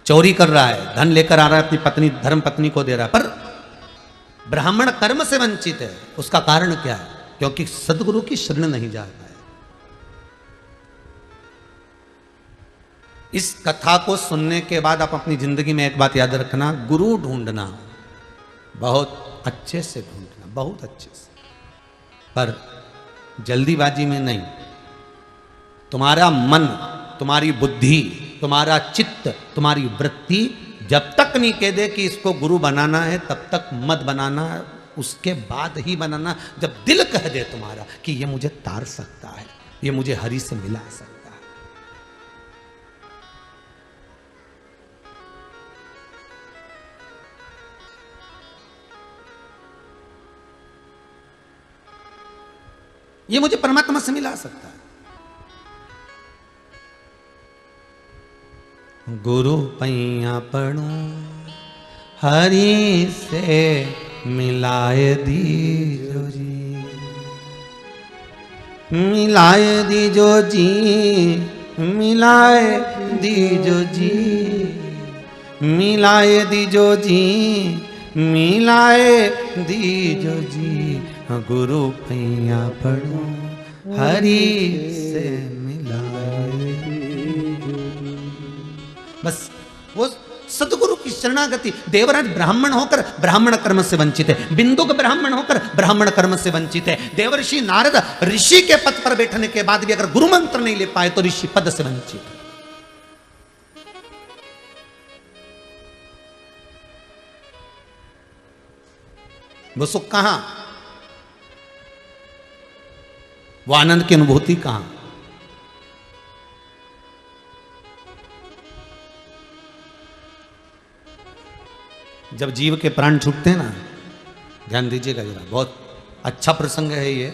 Speaker 1: चोरी कर रहा है, धन लेकर आ रहा है, अपनी पत्नी, धर्म पत्नी को दे रहा है, पर ब्राह्मण कर्म से वंचित है, उसका कारण क्या है? क्योंकि सदगुरु की शरण नहीं जा पाया। इस कथा को सुनने के बाद आप अपनी जिंदगी में एक बात याद रखना, गुरु ढूंढना बहुत अच्छे से ढूंढना, बहुत अच्छे से, पर जल्दीबाजी में नहीं। तुम्हारा मन, तुम्हारी बुद्धि, तुम्हारा चित्त, तुम्हारी वृत्ति जब तक नहीं कह दे कि इसको गुरु बनाना है तब तक मत बनाना, उसके बाद ही बनाना। जब दिल कह दे तुम्हारा कि ये मुझे तार सकता है, ये मुझे हरि से मिला सकता है, ये मुझे परमात्मा से मिला सकता है। गुरु पैया पढ़ू हरि से मिलाए दीजो जी, मिलाए दीजो जी, मिलाए दीजो जी, मिलाए दीजो जी, मिलाए दीजो जी। गुरु पैया पढ़ू हरि से मिलाए दीजो जी। बस वो सतगुरु की शरणागति। देवराज ब्राह्मण होकर ब्राह्मण कर्म से वंचित है, बिंदुक ब्राह्मण होकर ब्राह्मण कर्म से वंचित है। देवर्षि नारद ऋषि के पद पर बैठने के बाद भी अगर गुरु मंत्र नहीं ले पाए तो ऋषि पद से वंचित है। वो सुख कहां, वो आनंद की अनुभूति कहां? जब जीव के प्राण छूटते हैं ना, ध्यान दीजिएगा जरा, बहुत अच्छा प्रसंग है ये।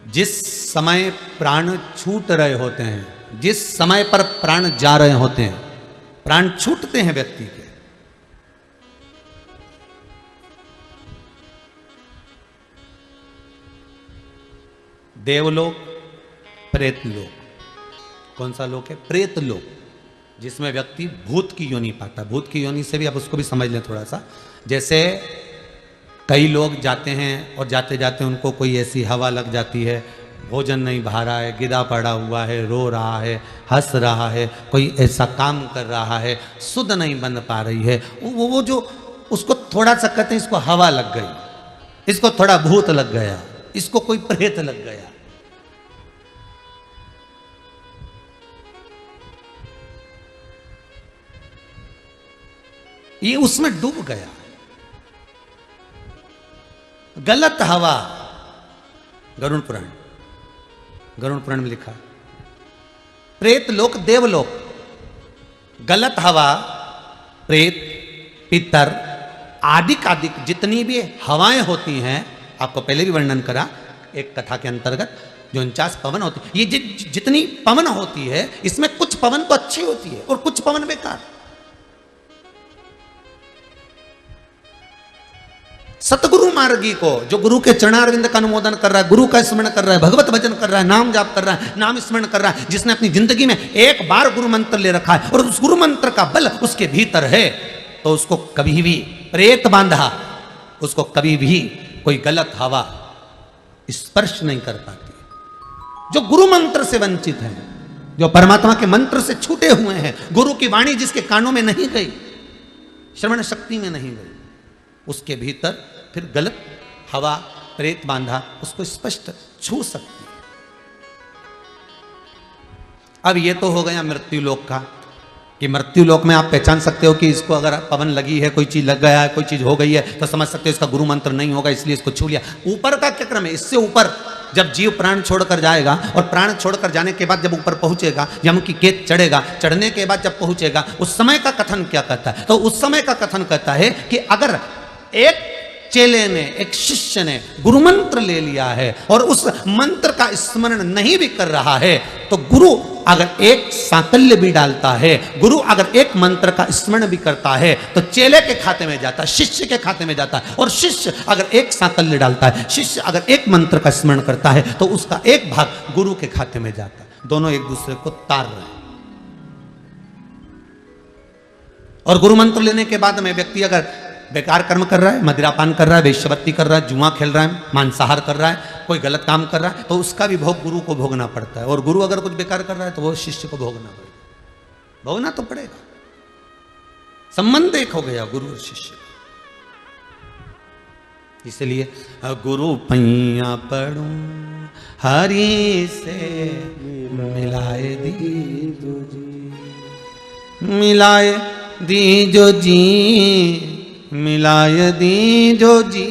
Speaker 1: जिस समय प्राण छूट रहे होते हैं, जिस समय पर प्राण जा रहे होते हैं, प्राण छूटते हैं व्यक्ति के, देवलोक, प्रेतलोक। कौन सा लोक है? प्रेतलोक, जिसमें व्यक्ति भूत की योनि पाता। भूत की योनि से भी आप उसको भी समझ लें थोड़ा सा। जैसे कई लोग जाते हैं और जाते जाते उनको कोई ऐसी हवा लग जाती है, भोजन नहीं भा रहा है, गिदा पड़ा हुआ है, रो रहा है, हंस रहा है, कोई ऐसा काम कर रहा है, सुध नहीं बन पा रही है, वो जो उसको थोड़ा सा कहते हैं इसको हवा लग गई, इसको थोड़ा भूत लग गया, इसको कोई प्रेत लग गया। ये उसमें डूब गया। गलत हवा, गरुड़ पुराण, गरुड़ पुराण में लिखा, प्रेत लोक, देवलोक, गलत हवा, प्रेत, पितर, आदिक आदिक जितनी भी हवाएं होती हैं, आपको पहले भी वर्णन करा एक कथा के अंतर्गत, जो 49 पवन होती, ये जितनी पवन होती है, इसमें कुछ पवन तो अच्छी होती है और कुछ पवन बेकार। सतगुरु मार्गी को, जो गुरु के चरणारविंद का अनुमोदन कर रहा है, गुरु का स्मरण कर रहा है, भगवत भजन कर रहा है, नाम जाप कर रहा है, नाम स्मरण कर रहा है, जिसने अपनी जिंदगी में एक बार गुरु मंत्र ले रखा है और उस गुरु मंत्र का बल उसके भीतर है, तो उसको कभी भी प्रेत बांधा, उसको कभी भी कोई गलत हवा स्पर्श नहीं कर पाती। जो गुरु मंत्र से वंचित है, जो परमात्मा के मंत्र से छूटे हुए हैं, गुरु की वाणी जिसके कानों में नहीं गई, श्रवण शक्ति में नहीं गई, उसके भीतर फिर गलत हवा प्रेत बांधा उसको स्पष्ट छू सकती है। अब ये तो हो गया मृत्यु लोक का, कि मृत्यु लोक में आप पहचान सकते हो कि इसको अगर पवन लगी है, कोई चीज लग गया है, कोई चीज हो गई है, तो समझ सकते हो इसका गुरु मंत्र नहीं होगा, इसलिए इसको छू लिया। ऊपर का क्या क्रम है? इससे ऊपर जब जीव प्राण छोड़कर जाएगा और प्राण छोड़कर जाने के बाद जब ऊपर पहुंचेगा, यम की केत चढ़ेगा, चढ़ने के बाद जब पहुंचेगा, उस समय का कथन क्या कहता है? तो उस समय का कथन कहता है कि अगर एक चेले ने, एक शिष्य ने गुरु मंत्र ले लिया है और उस मंत्र का स्मरण नहीं भी कर रहा है, तो गुरु अगर एक सांकल्य भी डालता है, गुरु अगर एक मंत्र का स्मरण भी करता है, तो चेले के खाते में जाता है, शिष्य के खाते में जाता है। और शिष्य अगर एक सांकल्य डालता है, शिष्य अगर एक मंत्र का स्मरण करता है, तो उसका एक भाग गुरु के खाते में जाता है। दोनों एक दूसरे को तार रहे हैं। और गुरु मंत्र लेने के बाद में व्यक्ति अगर बेकार कर्म कर रहा है, मदिरापान कर रहा है, वेश्यावृत्ति कर रहा है, जुआ खेल रहा है, मांसाहार कर रहा है, कोई गलत काम कर रहा है, तो उसका भी भोग गुरु को भोगना पड़ता है। और गुरु अगर कुछ बेकार कर रहा है तो वो शिष्य को भोगना पड़ेगा, भोगना तो पड़ेगा। संबंध एक हो गया गुरु और शिष्य। इसलिए गुरु पैया पढ़ू हरि से मिलाए दीजो जी, मिलाए दीजो जी, मिलाए दीजो जी,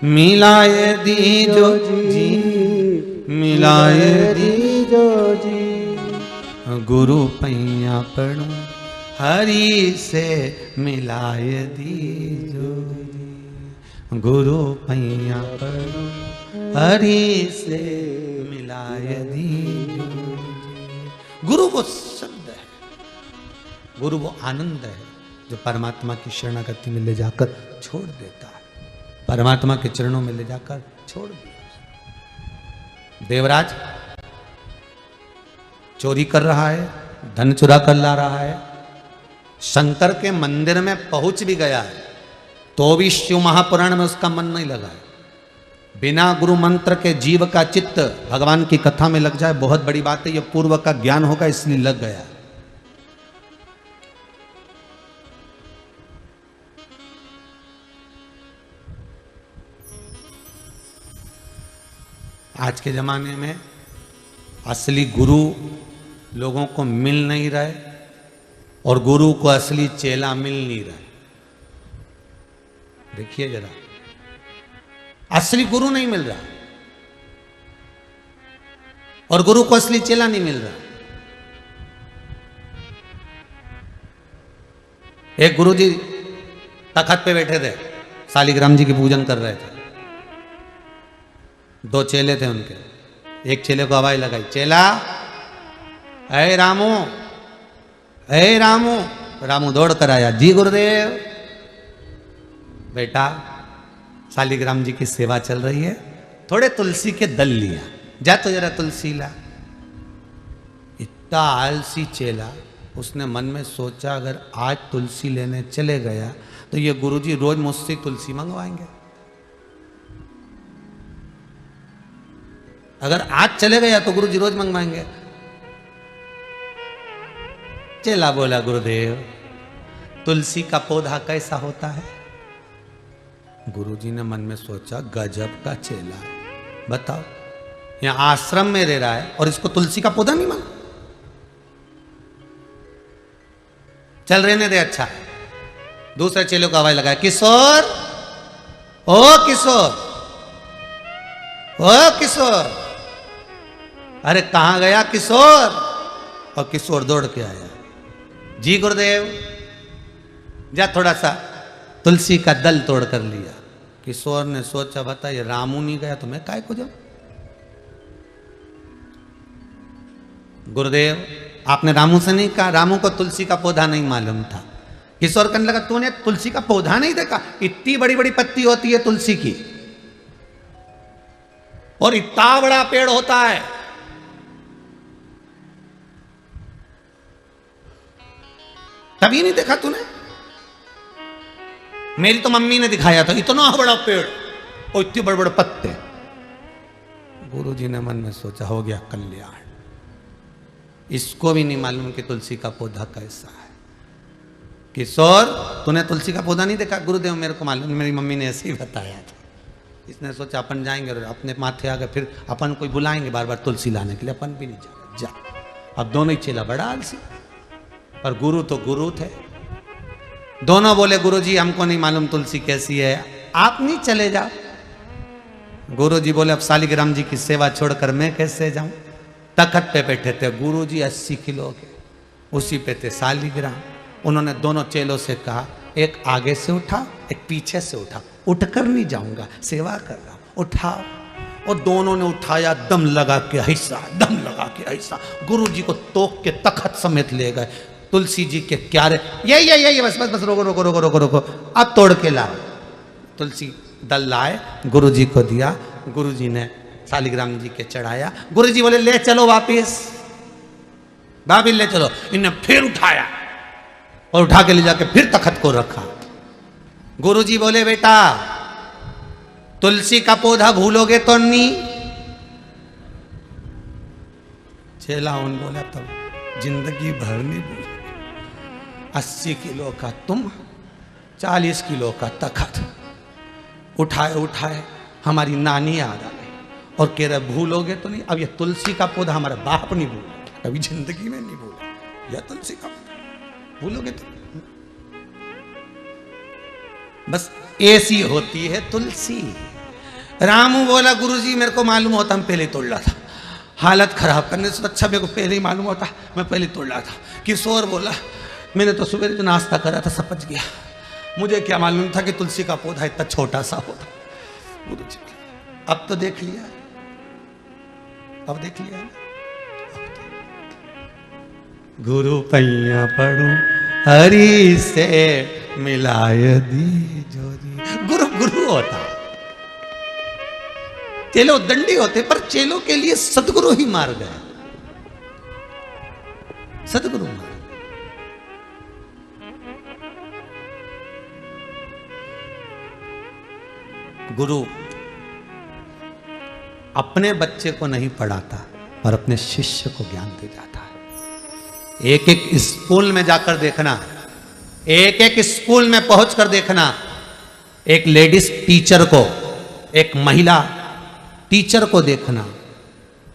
Speaker 1: मिलाए दीजो जी, मिलाए दीजो जी। गुरु पैया पढ़ू हरि से मिलाए दीजो जी, गुरु पैया पढ़ू हरि से मिलाए दीजो जी। गुरु वो शब्द है, गुरु वो आनंद है जो परमात्मा की शरणागति में ले जाकर छोड़ देता है, परमात्मा के चरणों में ले जाकर छोड़ दिया। देवराज चोरी कर रहा है, धन चुरा कर ला रहा है, शंकर के मंदिर में पहुंच भी गया है, तो भी शिव महापुराण में उसका मन नहीं लगा है। बिना गुरु मंत्र के जीव का चित्त भगवान की कथा में लग जाए बहुत बड़ी बात है, यह पूर्व का ज्ञान होगा इसलिए लग गया। आज के जमाने में असली गुरु लोगों को मिल नहीं रहे और गुरु को असली चेला मिल नहीं रहा। देखिए जरा, असली गुरु नहीं मिल रहा और गुरु को असली चेला नहीं मिल रहा। एक गुरुजी तखत पे बैठे थे, शालिग्राम जी की पूजन कर रहे थे। दो चेले थे उनके, एक चेले को आवाज लगाई, चेला ऐ रामू, ऐ रामू। रामू दौड़ कर आया, जी गुरुदेव। बेटा शालिग्राम जी की सेवा चल रही है, थोड़े तुलसी के दल लिया, जा तो जरा तुलसी ला। इतना आलसी चेला, उसने मन में सोचा अगर आज तुलसी लेने चले गया तो ये गुरुजी रोज मुझसे तुलसी मंगवाएंगे। अगर आज चले गया तो गुरुजी रोज मंगवाएंगे। चेला बोला, गुरुदेव तुलसी का पौधा कैसा होता है? गुरुजी ने मन में सोचा, गजब का चेला, बताओ यहां आश्रम में रह रहा है और इसको तुलसी का पौधा नहीं मालूम। चल रहने दे, अच्छा। दूसरे चेले को आवाज लगाया, किशोर, ओ किशोर, ओ किशोर। अरे कहां गया किशोर? और किशोर दौड़ के आया, जी गुरुदेव। जा थोड़ा सा तुलसी का दल तोड़ कर लिया। किशोर ने सोचा, बता ये रामू नहीं गया तो मैं काय को जाऊं? गुरुदेव आपने रामू से नहीं कहा, रामू को तुलसी का पौधा नहीं मालूम था। किशोर कहने लगा, तूने तुलसी का पौधा नहीं देखा? इतनी बड़ी बड़ी पत्ती होती है तुलसी की और इतना बड़ा पेड़ होता है। कभी नहीं देखा तूने? मेरी तो मम्मी ने दिखाया था, इतना बड़ा पेड़ और इतने बड़े बड़े पत्ते। गुरुजी ने मन में सोचा, हो गया कल्याण। इसको भी नहीं मालूम कि तुलसी का पौधा कैसा है। किशोर तूने तुलसी का पौधा नहीं देखा? गुरुदेव मेरे को मालूम, मेरी मम्मी ने ऐसे ही बताया था। इसने सोचा अपन जाएंगे और अपने माथे आ गए, फिर अपन कोई बुलाएंगे बार बार तुलसी लाने के लिए, अपन भी नहीं जा। अब दोनों ही चेला बड़ा आलसी, पर गुरु तो गुरु थे। दोनों बोले, गुरुजी हमको नहीं मालूम तुलसी कैसी है, आप नहीं चले जाओ। गुरुजी बोले, अब शालिग्राम जी की सेवा छोड़कर मैं कैसे जाऊं? तखत पे बैठे थे गुरुजी 80 किलो के, उसी पे थे शालिग्राम। उन्होंने दोनों चेलों से कहा, एक आगे से उठा, एक पीछे से उठा। उठकर नहीं जाऊंगा, सेवा कर रहा हूं, उठाओ। और दोनों ने उठाया, दम लगा के ऐसा, दम लगा के ऐसा, गुरुजी को तोक के तखत समेत ले गए। तुलसी जी के क्यारे, ये बस बस बस, रोको रोको रोको रोको रोको, अब तोड़ के लाओ। तुलसी दल लाए, गुरुजी को दिया। गुरुजी ने शालिग्राम जी के चढ़ाया। गुरुजी बोले, ले चलो वापिस, वापिस ले चलो। इन्हें फिर उठाया और उठा के ले जाके फिर तखत को रखा। गुरुजी बोले बेटा तुलसी का पौधा भूलोगे तो नहीं। चेला उन बोला तब जिंदगी भर नहीं भूल। 80 किलो का तुम 40 किलो का तखत उठाए उठाए हमारी नानी याद आ गई और कह रहे भूलोगे तो नहीं। अब ये तुलसी का पौधा हमारा बाप नहीं भूला, कभी जिंदगी में नहीं भूला। यह तुलसी का पौधा भूलोगे तो बस ऐसी होती है तुलसी। रामू बोला गुरुजी मेरे को मालूम होता हम पहले तोड़ रहा था, हालत खराब करने से अच्छा मेरे को पहले ही मालूम होता मैं पहले तोड़ रहा था। किशोर बोला मैंने तो सुबह तो नाश्ता करा था सब पच गया, मुझे क्या मालूम था कि तुलसी का पौधा इतना छोटा सा होता। गुरुजी अब तो देख लिया, अब देख लिया ना। गुरु पैया पढ़ू हरि से मिलाय दी जोरी। गुरु गुरु होता, चेलो दंडी होते, पर चेलों के लिए सदगुरु ही मार्ग है, सदगुरु मार्ग। गुरु अपने बच्चे को नहीं पढ़ाता और अपने शिष्य को ज्ञान दे जाता है। एक एक स्कूल में जाकर देखना, एक एक स्कूल में पहुंचकर देखना, एक लेडीज टीचर को, एक महिला टीचर को देखना,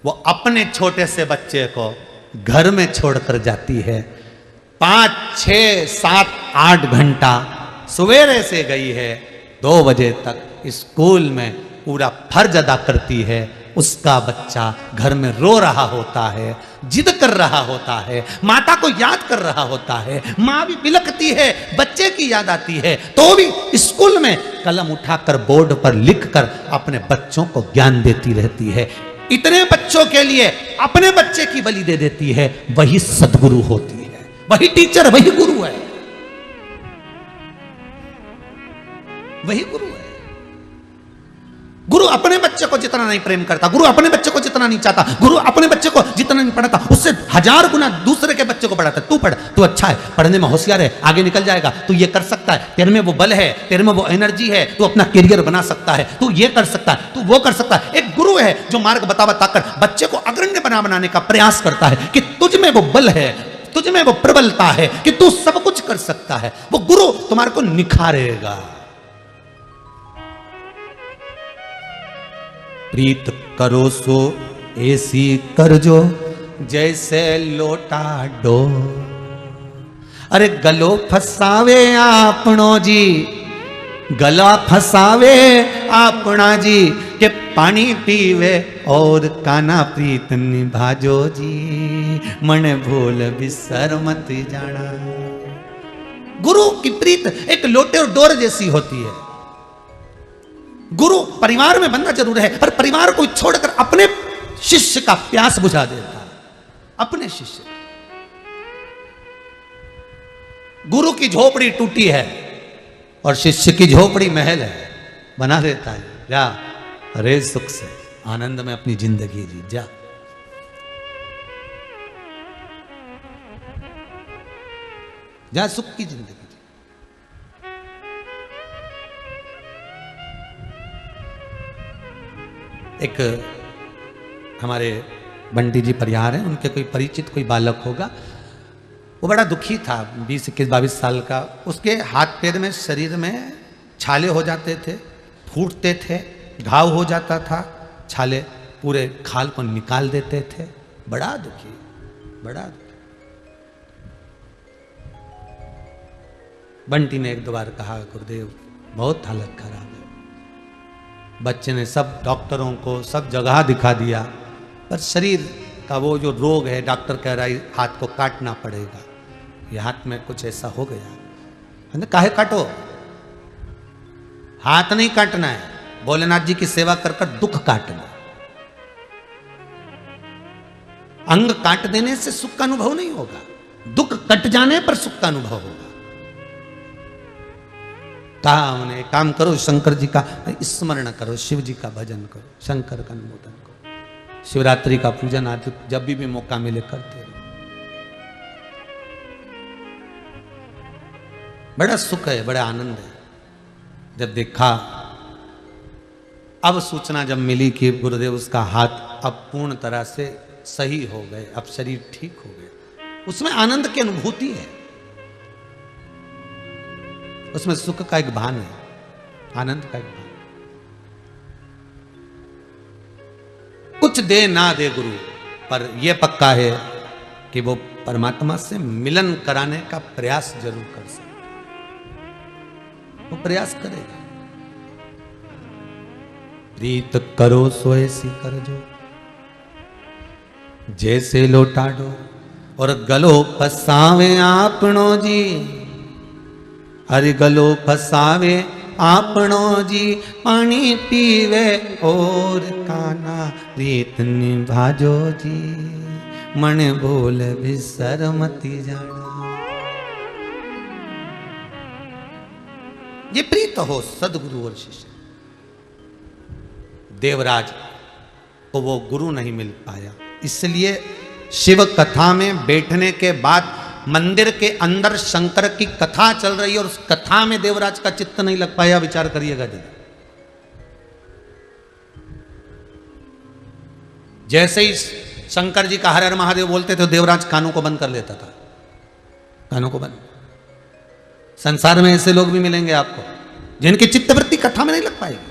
Speaker 1: वो अपने छोटे से बच्चे को घर में छोड़कर जाती है। 5, 6, 7, 8 घंटा सवेरे से गई है, 2 बजे तक स्कूल में पूरा फर्ज अदा करती है। उसका बच्चा घर में रो रहा होता है, जिद कर रहा होता है, माता को याद कर रहा होता है, माँ भी बिलखती है, बच्चे की याद आती है, तो भी स्कूल में कलम उठाकर बोर्ड पर लिखकर अपने बच्चों को ज्ञान देती रहती है। इतने बच्चों के लिए अपने बच्चे की बलि दे देती है। वही सदगुरु होती है, वही टीचर, वही गुरु है, वही गुरु है। गुरु अपने बच्चे को जितना नहीं प्रेम करता, गुरु अपने बच्चे को जितना नहीं चाहता, गुरु अपने बच्चे को जितना नहीं पढ़ाता, उससे 1000 गुना दूसरे के बच्चे को पढ़ाता। तू पढ़, तू अच्छा है, पढ़ने में होशियार है, आगे निकल जाएगा, तू ये कर सकता है, तेरे में वो बल है, तेरे में वो एनर्जी है, तू अपना करियर बना सकता है, तू ये कर सकता है, तू वो कर सकता है। एक गुरु है जो मार्ग बताकर बच्चे को अग्रण्य बनाने का प्रयास करता है कि तुझ में वो बल है, तुझ में वो प्रबलता है कि तू सब कुछ कर सकता है। वो गुरु तुम्हारे को निखारेगा। प्रीत करो सो ऐसी कर जो जैसे लोटा डो। अरे गलो फसावे आपनो जी, गला फसावे आपना जी, के पानी पीवे और काना प्रीत निभाजो जी, मन भूल बिसर मत जाना। गुरु की प्रीत एक लोटे और डोर जैसी होती है। गुरु परिवार में बनना जरूर है, पर परिवार को छोड़कर अपने शिष्य का प्यास बुझा देता है, अपने शिष्य। गुरु की झोपड़ी टूटी है और शिष्य की झोपड़ी महल है, बना देता है। जा अरे सुख से आनंद में अपनी जिंदगी जी, जा। जा सुख की जिंदगी। एक हमारे बंटी जी परिहार हैं, उनके कोई परिचित कोई बालक होगा, वो बड़ा दुखी था, 20, 21, 22 साल का। उसके हाथ पैर में, शरीर में छाले हो जाते थे, फूटते थे, घाव हो जाता था, छाले पूरे खाल को निकाल देते थे। बड़ा दुखी, बड़ा दुखी। बंटी ने 1-2 बार कहा गुरुदेव बहुत हालत खराब है। बच्चे ने सब डॉक्टरों को सब जगह दिखा दिया, पर शरीर का वो जो रोग है, डॉक्टर कह रहा है हाथ को काटना पड़ेगा, ये हाथ में कुछ ऐसा हो गया। हमने काहे काटो, हाथ नहीं काटना है, भोलेनाथ जी की सेवा कर कर दुख काटना। अंग काट देने से सुख का अनुभव नहीं होगा, दुख कट जाने पर सुख का अनुभव होगा। कहा उन्हें काम करो, शंकर जी का स्मरण करो, शिव जी का भजन करो, शंकर का अनुमोदन करो, शिवरात्रि का पूजन आदि जब भी मौका मिले करते रहो। बड़ा सुख है, बड़ा आनंद है। जब देखा, अब सूचना जब मिली कि गुरुदेव उसका हाथ अब पूर्ण तरह से सही हो गए, अब शरीर ठीक हो गए, उसमें आनंद की अनुभूति है, उसमें सुख का एक भान है, आनंद का एक भान। कुछ दे ना दे गुरु, पर यह पक्का है कि वो परमात्मा से मिलन कराने का प्रयास जरूर कर सकते, वो प्रयास करेगा। प्रीत करो सोएसी कर जो, जैसे लोटाडो, और गलो फसावे आपनो जी, अरे गलो फसावे आपनो जी, पानी पीवे और काना रीत निभाजो जी, मन बोल बिसर मती जाना। ये प्रीत हो सदगुरु और शिष्य। देवराज को वो गुरु नहीं मिल पाया, इसलिए शिव कथा में बैठने के बाद मंदिर के अंदर शंकर की कथा चल रही है और उस कथा में देवराज का चित्त नहीं लग पाया। विचार करिएगा जरा। जैसे ही शंकर जी का हर हर महादेव बोलते थे, देवराज कानों को बंद कर लेता था, कानों को बंद। संसार में ऐसे लोग भी मिलेंगे आपको जिनकी चित्तवृत्ति कथा में नहीं लग पाएगी,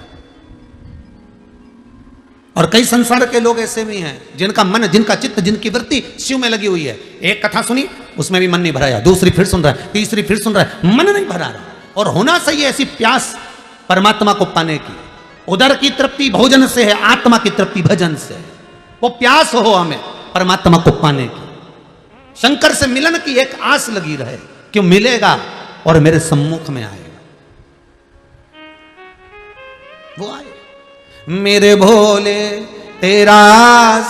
Speaker 1: और कई संसार के लोग ऐसे भी हैं जिनका मन, जिनका चित्त, जिनकी वृत्ति शिव में लगी हुई है। एक कथा सुनी, उसमें भी मन नहीं भराया, दूसरी फिर सुन रहा है, तीसरी फिर सुन रहा है, मन नहीं भरा रहा। और होना चाहिए ऐसी प्यास परमात्मा को पाने की। उदर की तृप्ति भोजन से है, आत्मा की तृप्ति भजन से है। वो प्यास हो हमें परमात्मा को पाने की, शंकर से मिलन की एक आस लगी रहे, क्यों मिलेगा और मेरे सम्मुख में आएगा। वो आए। मेरे भोले तेरा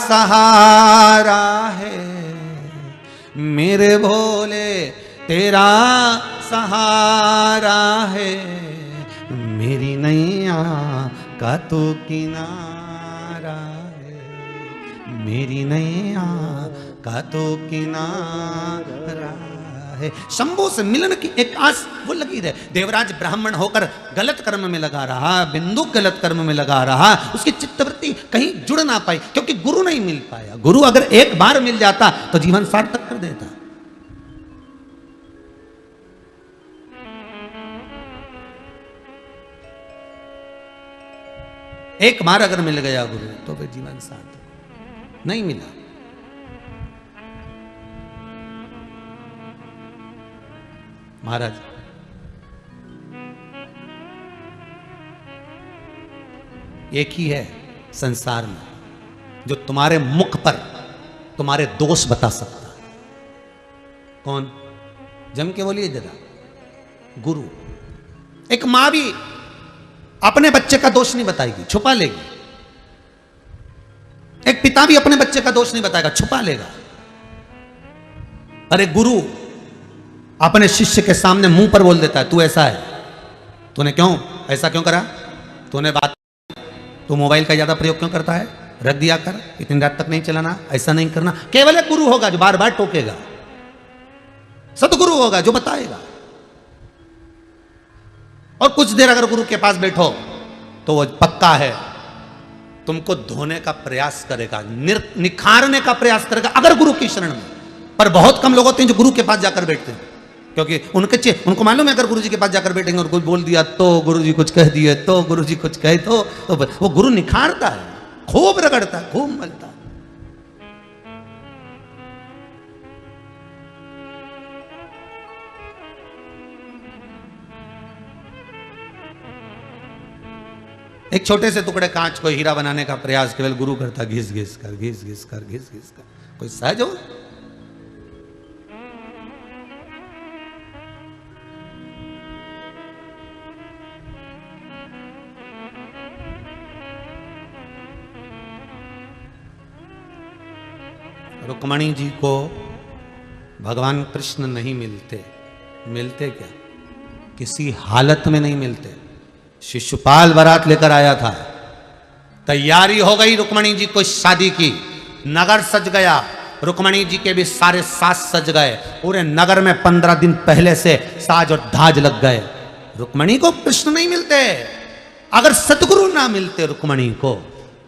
Speaker 1: सहारा है, मेरे भोले तेरा सहारा है, मेरी नैया का तो किनारा है, मेरी नैया का तो किनारा है। शंभू से मिलन की एक आस वो लगी रहे। देवराज ब्राह्मण होकर गलत कर्म में लगा रहा, बिंदु गलत कर्म में लगा रहा, उसकी चित्तवृत्ति कहीं जुड़ ना पाई, क्योंकि गुरु नहीं मिल पाया। गुरु अगर एक बार मिल जाता तो जीवन सार्थक कर देता। एक बार अगर मिल गया गुरु तो फिर जीवन सार्थक। नहीं मिला, महाराज एक ही है संसार में जो तुम्हारे मुख पर तुम्हारे दोष बता सकता है। कौन? जम के बोलिए जरा। गुरु। एक मां भी अपने बच्चे का दोष नहीं बताएगी, छुपा लेगी। एक पिता भी अपने बच्चे का दोष नहीं बताएगा, छुपा लेगा। अरे गुरु अपने शिष्य के सामने मुंह पर बोल देता है, तू ऐसा है, तूने क्यों ऐसा क्यों करा, तूने बात, तू मोबाइल का ज्यादा प्रयोग क्यों करता है, रख दिया कर, इतनी रात तक नहीं चलाना, ऐसा नहीं करना। केवल एक गुरु होगा जो बार बार टोकेगा, सतगुरु होगा जो बताएगा। और कुछ देर अगर गुरु के पास बैठो तो वो पक्का है तुमको धोने का प्रयास करेगा, निखारने का प्रयास करेगा, अगर गुरु की शरण में। पर बहुत कम लोग होते हैं जो गुरु के पास जाकर बैठते हैं, क्योंकि उनको मालूम है अगर गुरुजी के पास जाकर बैठेंगे और कुछ बोल दिया तो, गुरुजी कुछ कह दिए तो, गुरुजी कुछ कहे तो वो गुरु निखारता है, खूब रगड़ता है, खूब मलता है। एक छोटे से टुकड़े कांच को हीरा बनाने का प्रयास केवल गुरु करता, घिस घिस कर, घिस घिस कर, घिस घिस कर। कोई सहज हो? रुक्मणी जी को भगवान कृष्ण नहीं मिलते। मिलते क्या? किसी हालत में नहीं मिलते। शिशुपाल बारात लेकर आया था, तैयारी हो गई रुक्मणी जी को शादी की, नगर सज गया, रुक्मणी जी के भी सारे साज सज गए, पूरे नगर में 15 दिन पहले से साज और धाज लग गए। रुक्मणी को कृष्ण नहीं मिलते। अगर सतगुरु ना मिलते रुक्मणी को,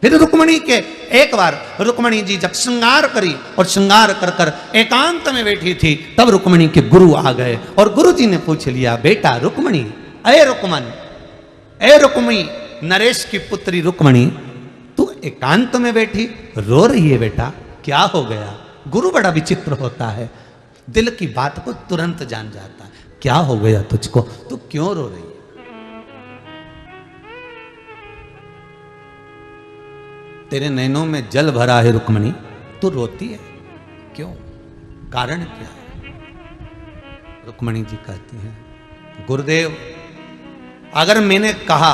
Speaker 1: फिर रुक्मणी के एक बार रुक्मणी जी जब श्रृंगार करी और श्रृंगार कर कर एकांत में बैठी थी, तब रुक्मणी के गुरु आ गए और गुरु जी ने पूछ लिया, बेटा रुक्मणी, अरे रुक्मन, ए रुक्मी, नरेश की पुत्री रुक्मणी, तू एकांत में बैठी रो रही है बेटा, क्या हो गया? गुरु बड़ा विचित्र होता है, दिल की बात को तुरंत जान जाता है। क्या हो गया तुझको, तू क्यों रो रही है? तेरे नैनों में जल भरा है रुक्मणी, तू रोती है क्यों? कारण क्या है? रुक्मणी जी कहती हैं, गुरुदेव, अगर मैंने कहा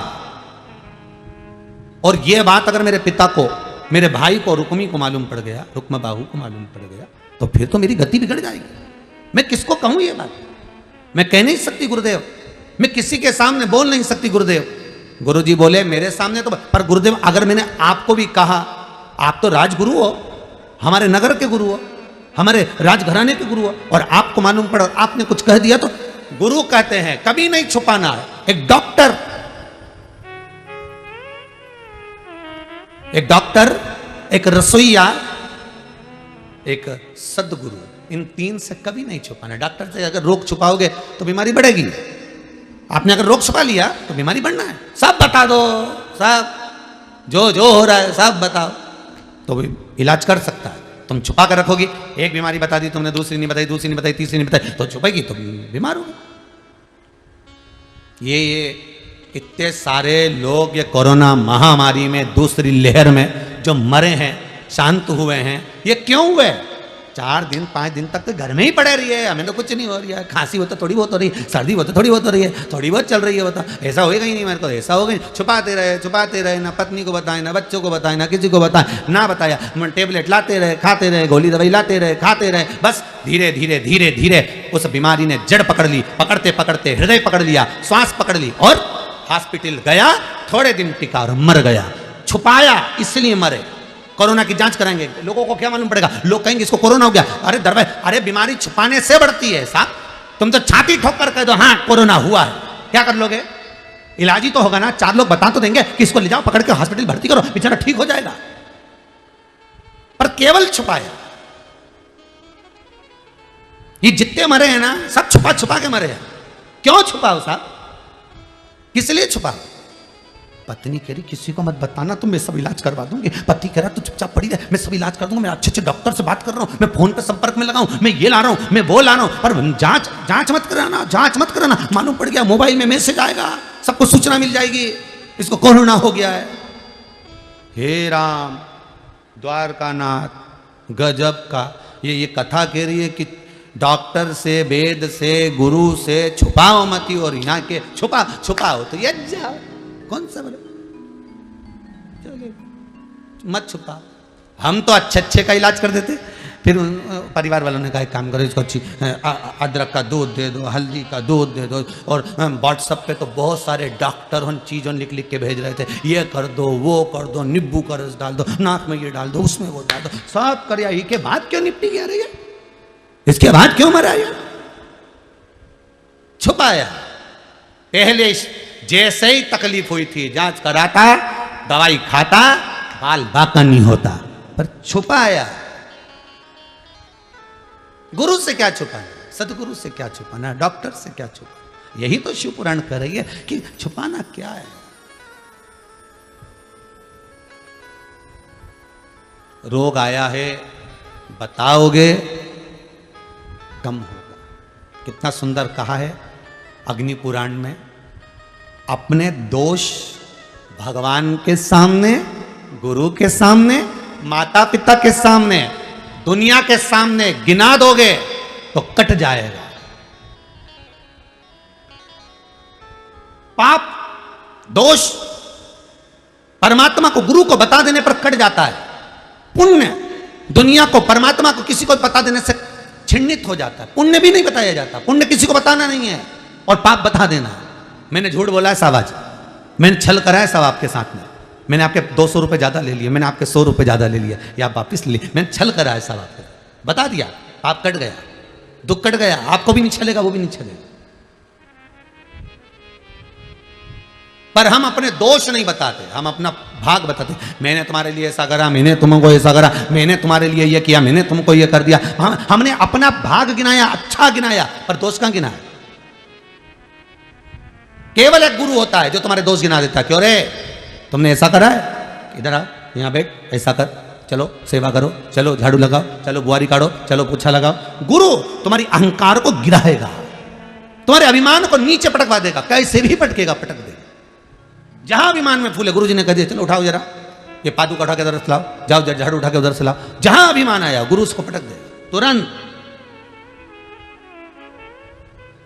Speaker 1: और यह बात अगर मेरे पिता को, मेरे भाई को, रुक्मी को मालूम पड़ गया, रुक्म बाहू को मालूम पड़ गया, तो फिर तो मेरी गति बिगड़ जाएगी। मैं किसको कहूं ये बात? मैं कह नहीं सकती गुरुदेव, मैं किसी के सामने बोल नहीं सकती गुरुदेव। गुरुजी बोले, मेरे सामने तो, पर गुरुदेव अगर मैंने आपको भी कहा, आप तो राजगुरु हो, हमारे नगर के गुरु हो, हमारे राजघराने के गुरु हो, और आपको मालूम पड़ा, आपने कुछ कह दिया, तो गुरु कहते हैं कभी नहीं छुपाना है। एक डॉक्टर, एक रसोईया, एक सदगुरु, इन तीन से कभी नहीं छुपाना। डॉक्टर से अगर रोग छुपाओगे तो बीमारी बढ़ेगी, आपने अगर रोग छुपा लिया तो बीमारी बढ़ना है। सब बता दो, सब जो जो हो रहा है सब बताओ, तो भी इलाज कर सकता है। तुम छुपा कर रखोगी, एक बीमारी बता दी तुमने, दूसरी नहीं बताई, दूसरी नहीं बताई, तीसरी नहीं बताई, तो छुपाएगी तो बीमार होगी। ये इतने सारे लोग ये कोरोना महामारी में, दूसरी लहर में जो मरे हैं, शांत हुए हैं, ये क्यों हुए? 4 दिन 5 दिन तक तो घर में ही पड़े रहिए, हमें तो कुछ नहीं हो रहा है। खांसी हो तो थोड़ी बहुत हो रही है, सर्दी हो तो थोड़ी बहुत हो रही है, थोड़ी बहुत चल रही है, बता ऐसा होएगा ही नहीं मेरे को, ऐसा होगा ही। छुपाते रहे, ना पत्नी को बताए, ना बच्चों को बताए, ना किसी को बताए, ना बताया, टेबलेट लाते रहे, खाते रहे, गोली दवाई लाते रहे, खाते रहे, बस धीरे धीरे धीरे धीरे उस बीमारी ने जड़ पकड़ ली, पकड़ते पकड़ते हृदय पकड़ लिया, श्वास पकड़ ली, और हॉस्पिटल गया, थोड़े दिन टिका और मर गया। छुपाया इसलिए मरे। कोरोना की जांच कराएंगे, लोगों को क्या मालूम पड़ेगा? लोग कहेंगे इसको कोरोना हो गया। अरे दरबार, अरे बीमारी छुपाने से बढ़ती है साहब। तुम तो छाती ठोक कर कह दो हाँ कोरोना हुआ है, क्या कर लोगे? इलाज ही तो होगा ना, 4 लोग बता तो देंगे कि इसको ले जाओ, पकड़ के हॉस्पिटल भर्ती करो, बेचारा ठीक हो जाएगा। पर केवल छुपाया। ये जितने मरे हैं ना, सब छुपा छुपा के मरे हैं। क्यों छुपाओ साहब? किस लिए छुपाओ? पत्नी कह रही किसी को मत बताना, तुम मैं सब इलाज करवा दूंगी। पति कह रहा तू चुपचाप पड़ी रहे, मैं सब इलाज कर दूंगा, मैं अच्छे डॉक्टर से बात कर रहा हूँ, मैं फोन पे संपर्क में लगाऊं, मैं ये ला रहा हूँ, मैं वो ला रहा हूँ, पर जांच मत कराना, जांच मत कराना। मालूम पड़ गया मोबाइल में मैसेज आएगा, सबको सूचना मिल जाएगी इसको कोरोना हो गया है। हे राम, द्वारकानाथ गजब का ये कथा कह रही है कि डॉक्टर से, वेद से, गुरु से छुपाओ मत, और यहाँ के छुपाओ तो ये जाओ। कौन सा बोले मत छुपा? हम तो अच्छे का इलाज कर देते। फिर परिवार वालों ने कहा एक काम करो, इसको अच्छी अदरक का दूध दे दो, हल्दी का दूध दे दो, और व्हाट्सएप पे तो बहुत सारे डॉक्टर उन चीज़ों लिख के भेज रहे थे, ये कर दो, वो कर दो, नींबू का रस डाल दो, नाक में ये डाल दो, उसमें वो डाल दो, सब कर। इसके बाद क्यों निपटी गया रही है? इसके बाद क्यों मरा? छुपाया। पहले जैसे ही तकलीफ हुई थी जांच कराता, दवाई खाता, बाल बाका नहीं होता, पर छुपाया। गुरु से क्या छुपाना, सदगुरु से क्या छुपाना, डॉक्टर से क्या छुपाना? यही तो शिव पुराण कह रही है कि छुपाना क्या है। रोग आया है, बताओगे कम होगा। कितना सुंदर कहा है अग्नि पुराण में, अपने दोष भगवान के सामने, गुरु के सामने, माता पिता के सामने, दुनिया के सामने गिना दोगे तो कट जाएगा। पाप दोष परमात्मा को, गुरु को बता देने पर कट जाता है। पुण्य दुनिया को, परमात्मा को, किसी को बता देने से छिन्नित हो जाता है। पुण्य भी नहीं बताया जाता, पुण्य किसी को बताना नहीं है, और पाप बता देना है। मैंने झूठ बोला है साहब, आज मैंने छल करा है साहब आपके साथ में, मैंने आपके 200 रुपये ज़्यादा ले लिए, मैंने आपके 100 रुपये ज़्यादा ले लिया, या आप वापिस ले लिए, मैंने छल करा है साहब आपको, बता दिया, पाप कट गया, दुख कट गया। आपको भी नहीं छलेगा, वो भी नहीं छलेगा। पर हम अपने दोष नहीं बताते, हम अपना भाग बताते। मैंने तुम्हारे लिए ऐसा करा, मैंने तुमको ऐसा करा, मैंने तुम्हारे लिए ये किया, मैंने तुमको ये कर दिया। हमने अपना भाग गिनाया, अच्छा गिनाया, पर दोष कहां गिनाया? केवल एक गुरु होता है जो तुम्हारे दोष गिना देता है। क्यों रे, तुमने ऐसा करा है, इधर आ, यहां बैठ, ऐसा कर, चलो सेवा करो, चलो झाड़ू लगाओ, चलो बुआरी काटो, चलो पूछा लगाओ। गुरु तुम्हारी अहंकार को गिराएगा, तुम्हारे अभिमान को नीचे पटकवा देगा, कैसे भी पटकेगा, पटक देगा। जहां अभिमान में फूले, गुरु जी ने कह दिया चलो उठाओ जरा, ये पादुका उठा के उधर से लाओ, जाओ झाड़ू उठा के उधर से लाओ, जहां अभिमान आया गुरु उसको पटक देगा तुरंत।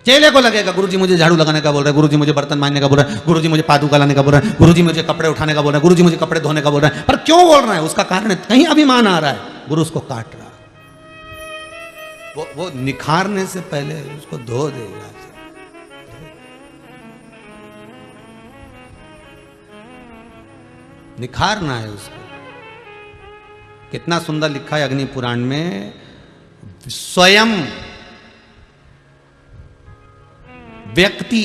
Speaker 1: चेले को लगेगा गुरुजी मुझे झाड़ू लगाने का बोल रहे हैं, गुरुजी मुझे बर्तन मांजने का बोल रहे हैं, गुरुजी मुझे पादुका लाने का बोल रहे हैं, गुरुजी मुझे कपड़े उठाने का बोल रहे हैं, गुरुजी मुझे कपड़े धोने का बोल रहे हैं। पर क्यों बोल रहे हैं? उसका कारण है कहीं अभिमान आ रहा है, गुरु उसको काट रहा। वो निखारने से पहले उसको धो देगा। निखारना है उसको। कितना सुंदर लिखा है अग्नि पुराण में, स्वयं व्यक्ति